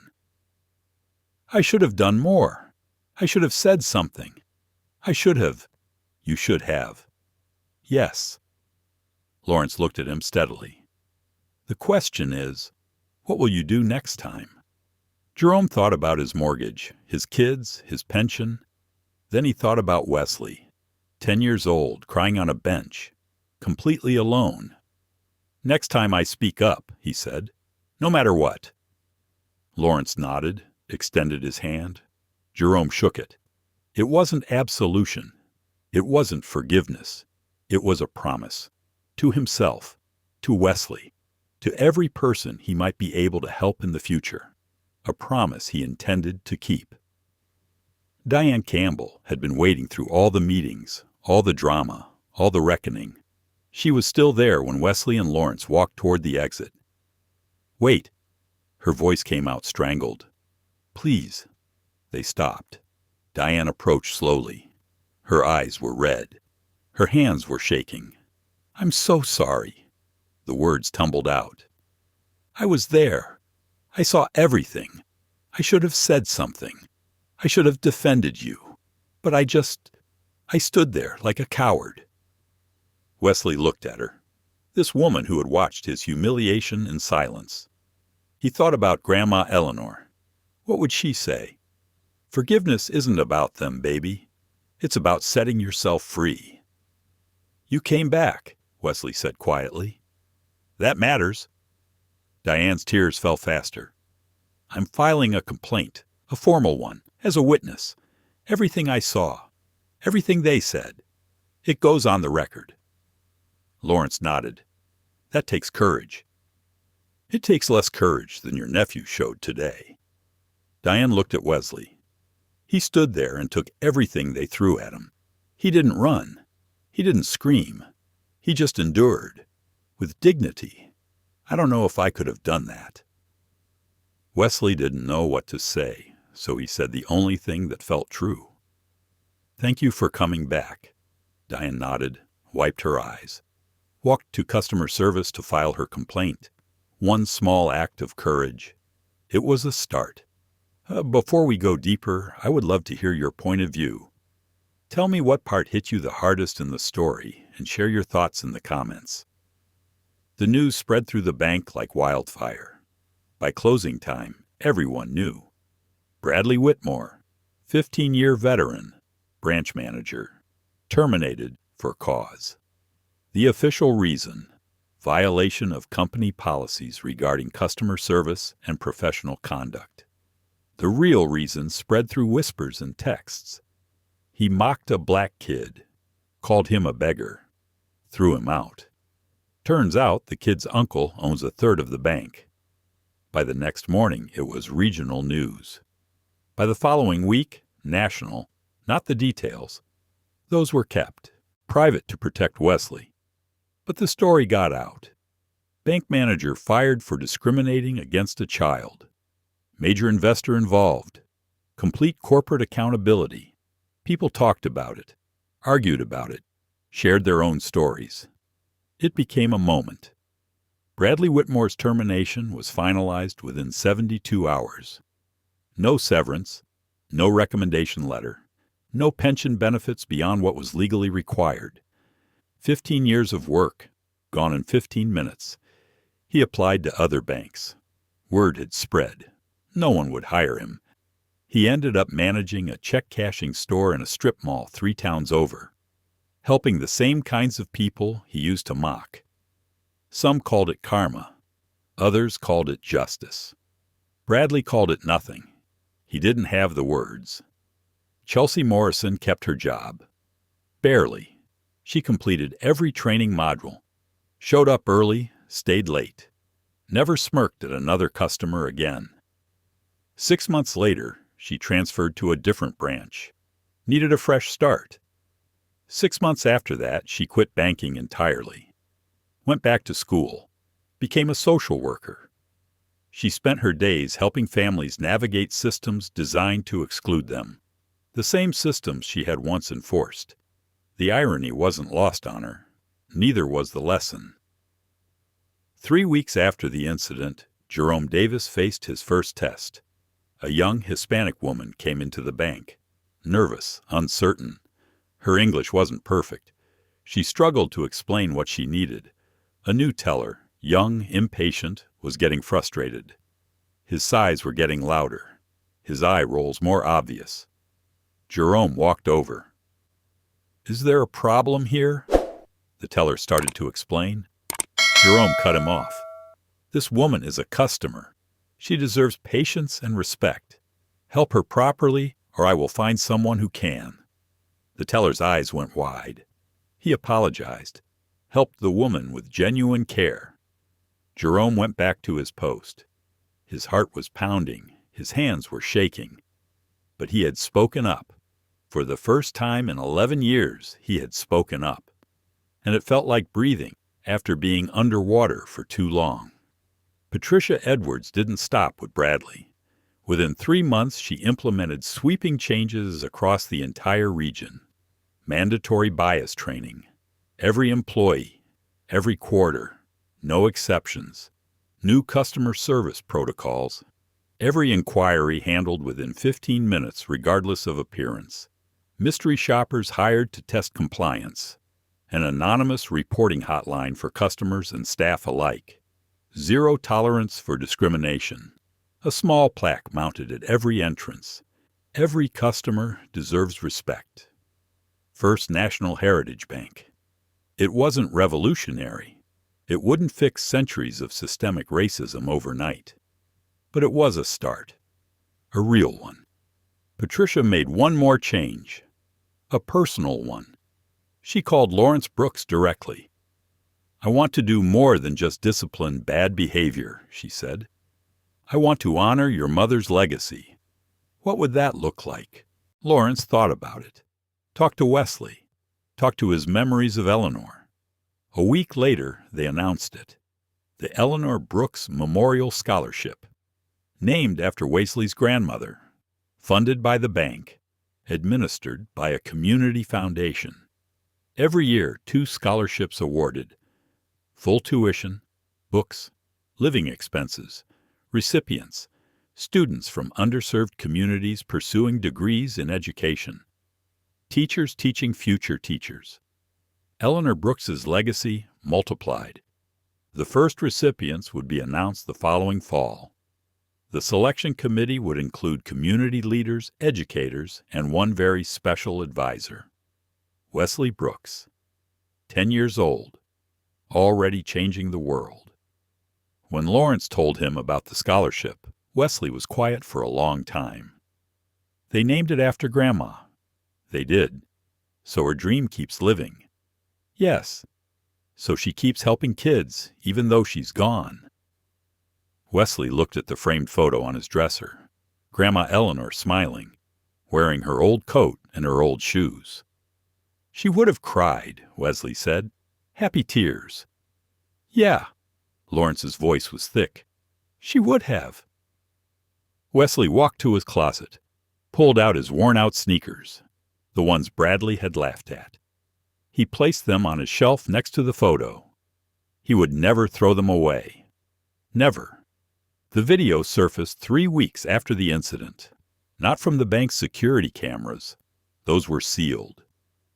I should have done more. I should have said something. I should have. You should have. Yes. Lawrence looked at him steadily. The question is, what will you do next time? Jerome thought about his mortgage, his kids, his pension. Then he thought about Wesley, 10 years old, crying on a bench, completely alone. Next time I speak up, he said, no matter what. Lawrence nodded, extended his hand. Jerome shook it. It wasn't absolution. It wasn't forgiveness. It was a promise. To himself, to Wesley, to every person he might be able to help in the future. A promise he intended to keep. Diane Campbell had been waiting through all the meetings, all the drama, all the reckoning. She was still there when Wesley and Lawrence walked toward the exit. Wait. Her voice came out strangled. Please. They stopped. Diane approached slowly. Her eyes were red. Her hands were shaking. I'm so sorry. The words tumbled out. I was there. I saw everything. I should have said something. I should have defended you. But I stood there like a coward. Wesley looked at her. This woman who had watched his humiliation in silence. He thought about Grandma Eleanor. What would she say? Forgiveness isn't about them, baby. It's about setting yourself free. "You came back," Wesley said quietly. "That matters." Diane's tears fell faster. "I'm filing a complaint, a formal one, as a witness. Everything I saw, everything they said. It goes on the record." Lawrence nodded. "That takes courage." "It takes less courage than your nephew showed today." Diane looked at Wesley. He stood there and took everything they threw at him. He didn't run. He didn't scream. He just endured. With dignity. I don't know if I could have done that. Wesley didn't know what to say, so he said the only thing that felt true. "Thank you for coming back." Diane nodded, wiped her eyes, walked to customer service to file her complaint. One small act of courage. It was a start. Before we go deeper, I would love to hear your point of view. Tell me what part hit you the hardest in the story, and share your thoughts in the comments. The news spread through the bank like wildfire. By closing time, everyone knew. Bradley Whitmore, 15-year veteran, branch manager, terminated for cause. The official reason: violation of company policies regarding customer service and professional conduct. The real reason spread through whispers and texts. He mocked a black kid, called him a beggar, threw him out. Turns out the kid's uncle owns a third of the bank. By the next morning, it was regional news. By the following week, national, not the details. Those were kept, private to protect Wesley. But the story got out. Bank manager fired for discriminating against a child. Major investor involved. Complete corporate accountability. People talked about it, argued about it, shared their own stories. It became a moment. Bradley Whitmore's termination was finalized within 72 hours. No severance, no recommendation letter, no pension benefits beyond what was legally required. 15 years of work, gone in 15 minutes. He applied to other banks. Word had spread. No one would hire him. He ended up managing a check-cashing store in a strip mall 3 towns over, helping the same kinds of people he used to mock. Some called it karma. Others called it justice. Bradley called it nothing. He didn't have the words. Chelsea Morrison kept her job. Barely. She completed every training module, showed up early, stayed late, never smirked at another customer again. 6 months later, she transferred to a different branch, needed a fresh start. 6 months after that, she quit banking entirely, went back to school, became a social worker. She spent her days helping families navigate systems designed to exclude them, the same systems she had once enforced. The irony wasn't lost on her. Neither was the lesson. 3 weeks after the incident, Jerome Davis faced his first test. A young Hispanic woman came into the bank, nervous, uncertain. Her English wasn't perfect. She struggled to explain what she needed. A new teller, young, impatient, was getting frustrated. His sighs were getting louder, his eye rolls more obvious. Jerome walked over. "Is there a problem here?" the teller started to explain. Jerome cut him off. "This woman is a customer. She deserves patience and respect. Help her properly, or I will find someone who can." The teller's eyes went wide. He apologized, helped the woman with genuine care. Jerome went back to his post. His heart was pounding, his hands were shaking. But he had spoken up. For the first time in 11 years, he had spoken up. And it felt like breathing after being underwater for too long. Patricia Edwards didn't stop with Bradley. Within 3 months, she implemented sweeping changes across the entire region. Mandatory bias training. Every employee, every quarter, no exceptions. New customer service protocols. Every inquiry handled within 15 minutes regardless of appearance. Mystery shoppers hired to test compliance. An anonymous reporting hotline for customers and staff alike. Zero tolerance for discrimination. A small plaque mounted at every entrance. Every customer deserves respect. First National Heritage Bank. It wasn't revolutionary. It wouldn't fix centuries of systemic racism overnight. But it was a start. A real one. Patricia made one more change. A personal one. She called Lawrence Brooks directly. "I want to do more than just discipline bad behavior," she said. "I want to honor your mother's legacy." What would that look like? Lawrence thought about it. Talked to Wesley. Talked to his memories of Eleanor. A week later, they announced it. The Eleanor Brooks Memorial Scholarship. Named after Wesley's grandmother. Funded by the bank. Administered by a community foundation. Every year, 2 scholarships awarded. Full tuition, books, living expenses, recipients, students from underserved communities pursuing degrees in education. Teachers teaching future teachers. Eleanor Brooks's legacy multiplied. The first recipients would be announced the following fall. The selection committee would include community leaders, educators, and one very special advisor. Wesley Brooks, 10 years old, already changing the world. When Lawrence told him about the scholarship, Wesley was quiet for a long time. They named it after Grandma. They did. So her dream keeps living. Yes. So she keeps helping kids, even though she's gone. Wesley looked at the framed photo on his dresser. Grandma Eleanor smiling, wearing her old coat and her old shoes. She would have cried, Wesley said. Happy tears. Yeah. Lawrence's voice was thick. She would have. Wesley walked to his closet, pulled out his worn-out sneakers, the ones Bradley had laughed at. He placed them on his shelf next to the photo. He would never throw them away. Never. The video surfaced 3 weeks after the incident. Not from the bank's security cameras. Those were sealed.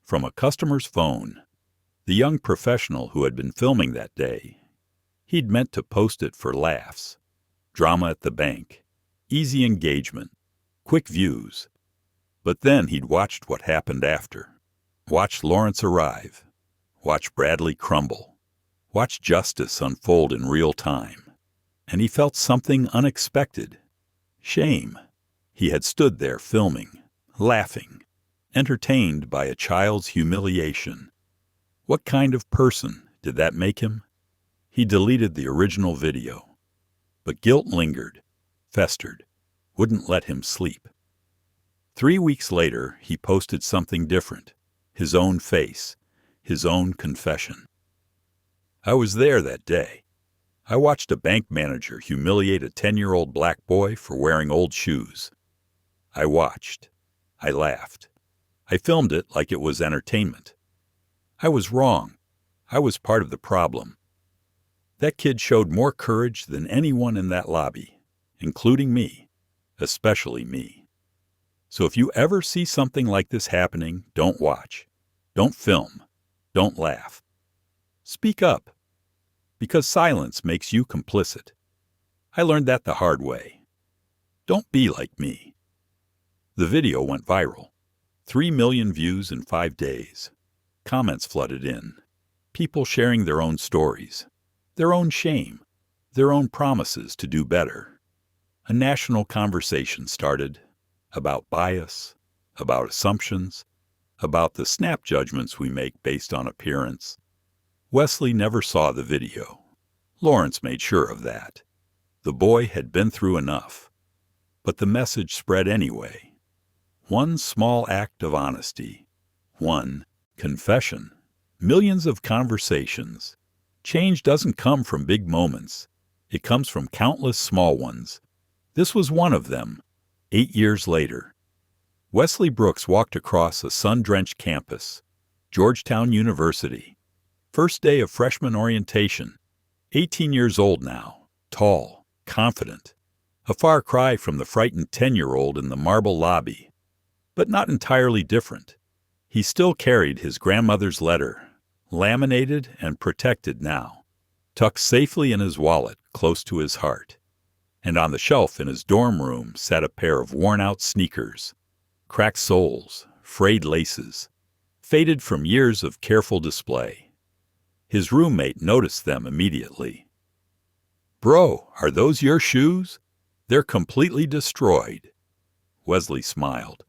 From a customer's phone. The young professional who had been filming that day. He'd meant to post it for laughs. Drama at the bank. Easy engagement. Quick views. But then he'd watched what happened after. Watched Lawrence arrive. Watched Bradley crumble. Watched justice unfold in real time. And he felt something unexpected. Shame. He had stood there filming, laughing, entertained by a child's humiliation. What kind of person did that make him? He deleted the original video. But guilt lingered, festered, wouldn't let him sleep. 3 weeks later, he posted something different. His own face, his own confession. I was there that day. I watched a bank manager humiliate a 10-year-old black boy for wearing old shoes. I watched. I laughed. I filmed it like it was entertainment. I was wrong. I was part of the problem. That kid showed more courage than anyone in that lobby, including me, especially me. So if you ever see something like this happening, don't watch. Don't film. Don't laugh. Speak up. Because silence makes you complicit. I learned that the hard way. Don't be like me. The video went viral. 3 million views in 5 days. Comments flooded in. People sharing their own stories, their own shame, their own promises to do better. A national conversation started about bias, about assumptions, about the snap judgments we make based on appearance. Wesley never saw the video. Lawrence made sure of that. The boy had been through enough. But the message spread anyway. One small act of honesty. One confession. Millions of conversations. Change doesn't come from big moments. It comes from countless small ones. This was one of them. 8 years later. Wesley Brooks walked across a sun-drenched campus. Georgetown University. First day of freshman orientation. 18 years old now. Tall. Confident. A far cry from the frightened 10-year-old in the marble lobby. But not entirely different. He still carried his grandmother's letter, laminated and protected now, tucked safely in his wallet close to his heart. And on the shelf in his dorm room sat a pair of worn-out sneakers, cracked soles, frayed laces, faded from years of careful display. His roommate noticed them immediately. "Bro, are those your shoes? They're completely destroyed." Wesley smiled.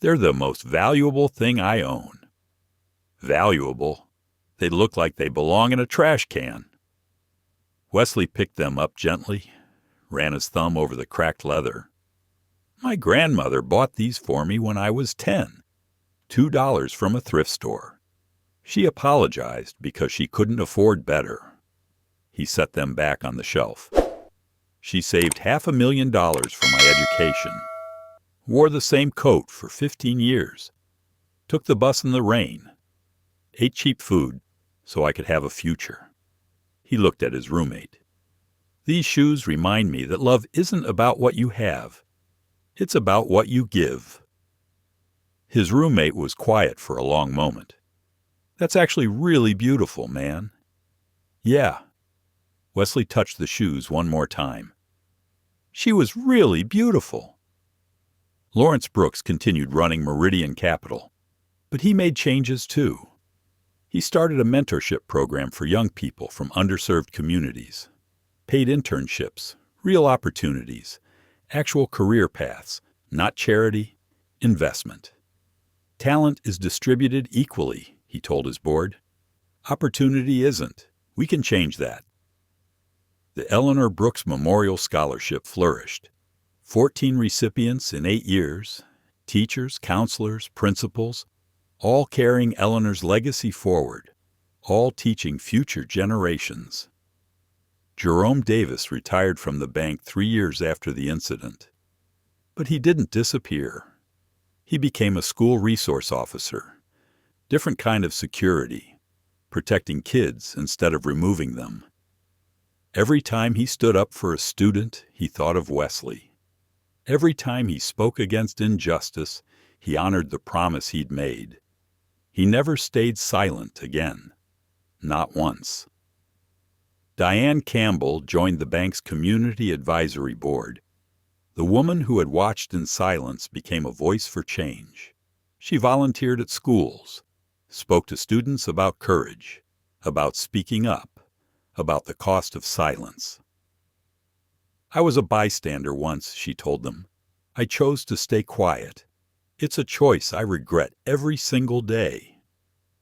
"They're the most valuable thing I own." "Valuable? They look like they belong in a trash can." Wesley picked them up gently, ran his thumb over the cracked leather. "My grandmother bought these for me when I was 10. $2 from a thrift store. She apologized because she couldn't afford better." He set them back on the shelf. "She saved $500,000 for my education. Wore the same coat for 15 years. Took the bus in the rain. Ate cheap food so I could have a future." He looked at his roommate. "These shoes remind me that love isn't about what you have. It's about what you give." His roommate was quiet for a long moment. "That's actually really beautiful, man." "Yeah." Wesley touched the shoes one more time. "She was really beautiful." Lawrence Brooks continued running Meridian Capital, but he made changes too. He started a mentorship program for young people from underserved communities. Paid internships, real opportunities, actual career paths, not charity, investment. "Talent is distributed equally," he told his board. "Opportunity isn't. We can change that." The Eleanor Brooks Memorial Scholarship flourished. 14 recipients in 8 years, teachers, counselors, principals, all carrying Eleanor's legacy forward, all teaching future generations. Jerome Davis retired from the bank 3 years after the incident. But he didn't disappear. He became a school resource officer. Different kind of security, protecting kids instead of removing them. Every time he stood up for a student, he thought of Wesley. Every time he spoke against injustice, he honored the promise he'd made. He never stayed silent again. Not once. Diane Campbell joined the bank's Community Advisory Board. The woman who had watched in silence became a voice for change. She volunteered at schools, spoke to students about courage, about speaking up, about the cost of silence. "I was a bystander once," she told them. "I chose to stay quiet. It's a choice I regret every single day.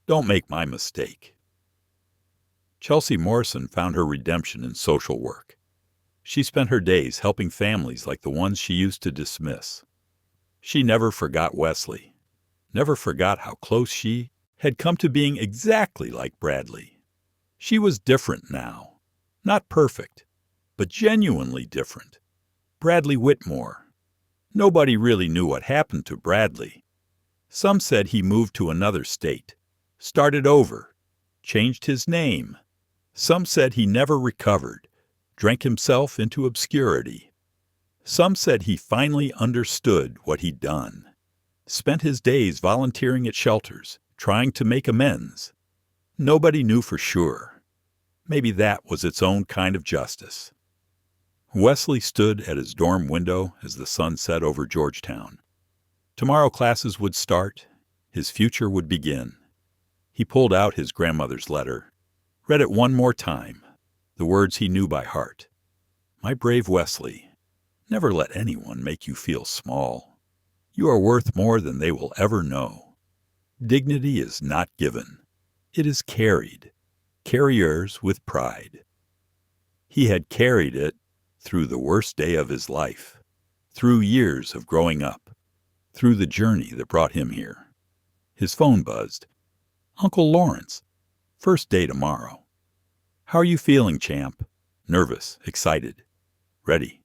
Don't make my mistake." Chelsea Morrison found her redemption in social work. She spent her days helping families like the ones she used to dismiss. She never forgot Wesley, never forgot how close she had come to being exactly like Bradley. She was different now. Not perfect, but genuinely different. Bradley Whitmore. Nobody really knew what happened to Bradley. Some said he moved to another state, started over, changed his name. Some said he never recovered, drank himself into obscurity. Some said he finally understood what he'd done, spent his days volunteering at shelters, trying to make amends. Nobody knew for sure. Maybe that was its own kind of justice. Wesley stood at his dorm window as the sun set over Georgetown. Tomorrow classes would start. His future would begin. He pulled out his grandmother's letter, read it one more time, the words he knew by heart. "My brave Wesley, never let anyone make you feel small. You are worth more than they will ever know. Dignity is not given. It is carried. Carry yours with pride." He had carried it through the worst day of his life, through years of growing up, through the journey that brought him here. His phone buzzed. "Uncle Lawrence, first day tomorrow. How are you feeling, champ?" "Nervous, excited, ready.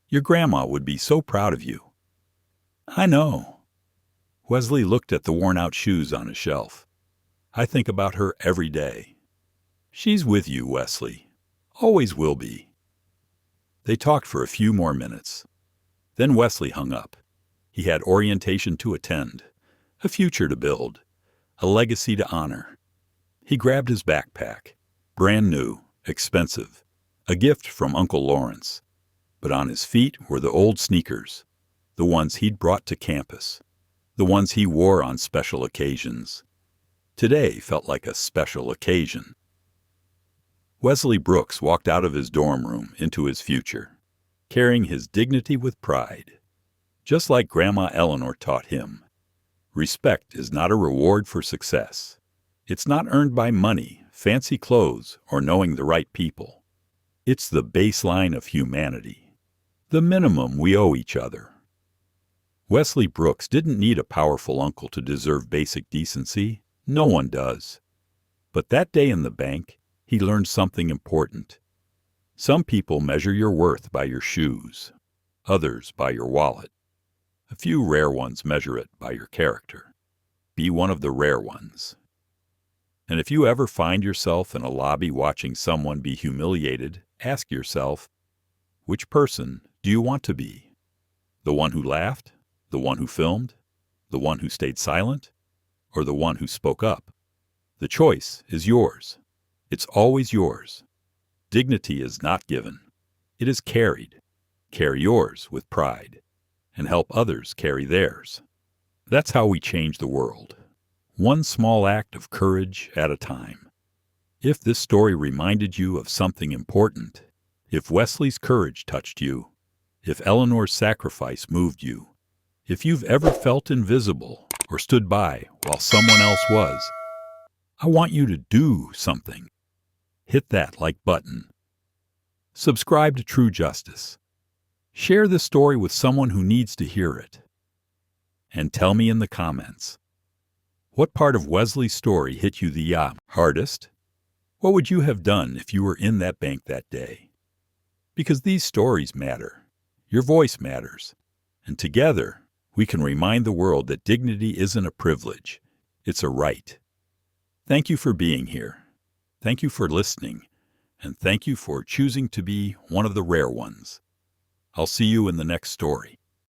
Your grandma would be so proud of you." "I know." Wesley looked at the worn-out shoes on his shelf. "I think about her every day." "She's with you, Wesley. Always will be." They talked for a few more minutes. Then Wesley hung up. He had orientation to attend, a future to build, a legacy to honor. He grabbed his backpack, brand new, expensive, a gift from Uncle Lawrence. But on his feet were the old sneakers, the ones he'd brought to campus, the ones he wore on special occasions. Today felt like a special occasion. Wesley Brooks walked out of his dorm room into his future, carrying his dignity with pride. Just like Grandma Eleanor taught him, respect is not a reward for success. It's not earned by money, fancy clothes, or knowing the right people. It's the baseline of humanity, the minimum we owe each other. Wesley Brooks didn't need a powerful uncle to deserve basic decency. No one does. But that day in the bank, he learned something important. Some people measure your worth by your shoes, others by your wallet. A few rare ones measure it by your character. Be one of the rare ones. And if you ever find yourself in a lobby watching someone be humiliated, ask yourself, which person do you want to be? The one who laughed? The one who filmed? The one who stayed silent? Or the one who spoke up? The choice is yours. It's always yours. Dignity is not given. It is carried. Carry yours with pride, and help others carry theirs. That's how we change the world, one small act of courage at a time. If this story reminded you of something important, if Wesley's courage touched you, if Eleanor's sacrifice moved you, if you've ever felt invisible or stood by while someone else was, I want you to do something. Hit that like button. Subscribe to True Justice. Share this story with someone who needs to hear it. And tell me in the comments, what part of Wesley's story hit you the hardest? What would you have done if you were in that bank that day? Because these stories matter. Your voice matters. And together, we can remind the world that dignity isn't a privilege. It's a right. Thank you for being here. Thank you for listening, and thank you for choosing to be one of the rare ones. I'll see you in the next story.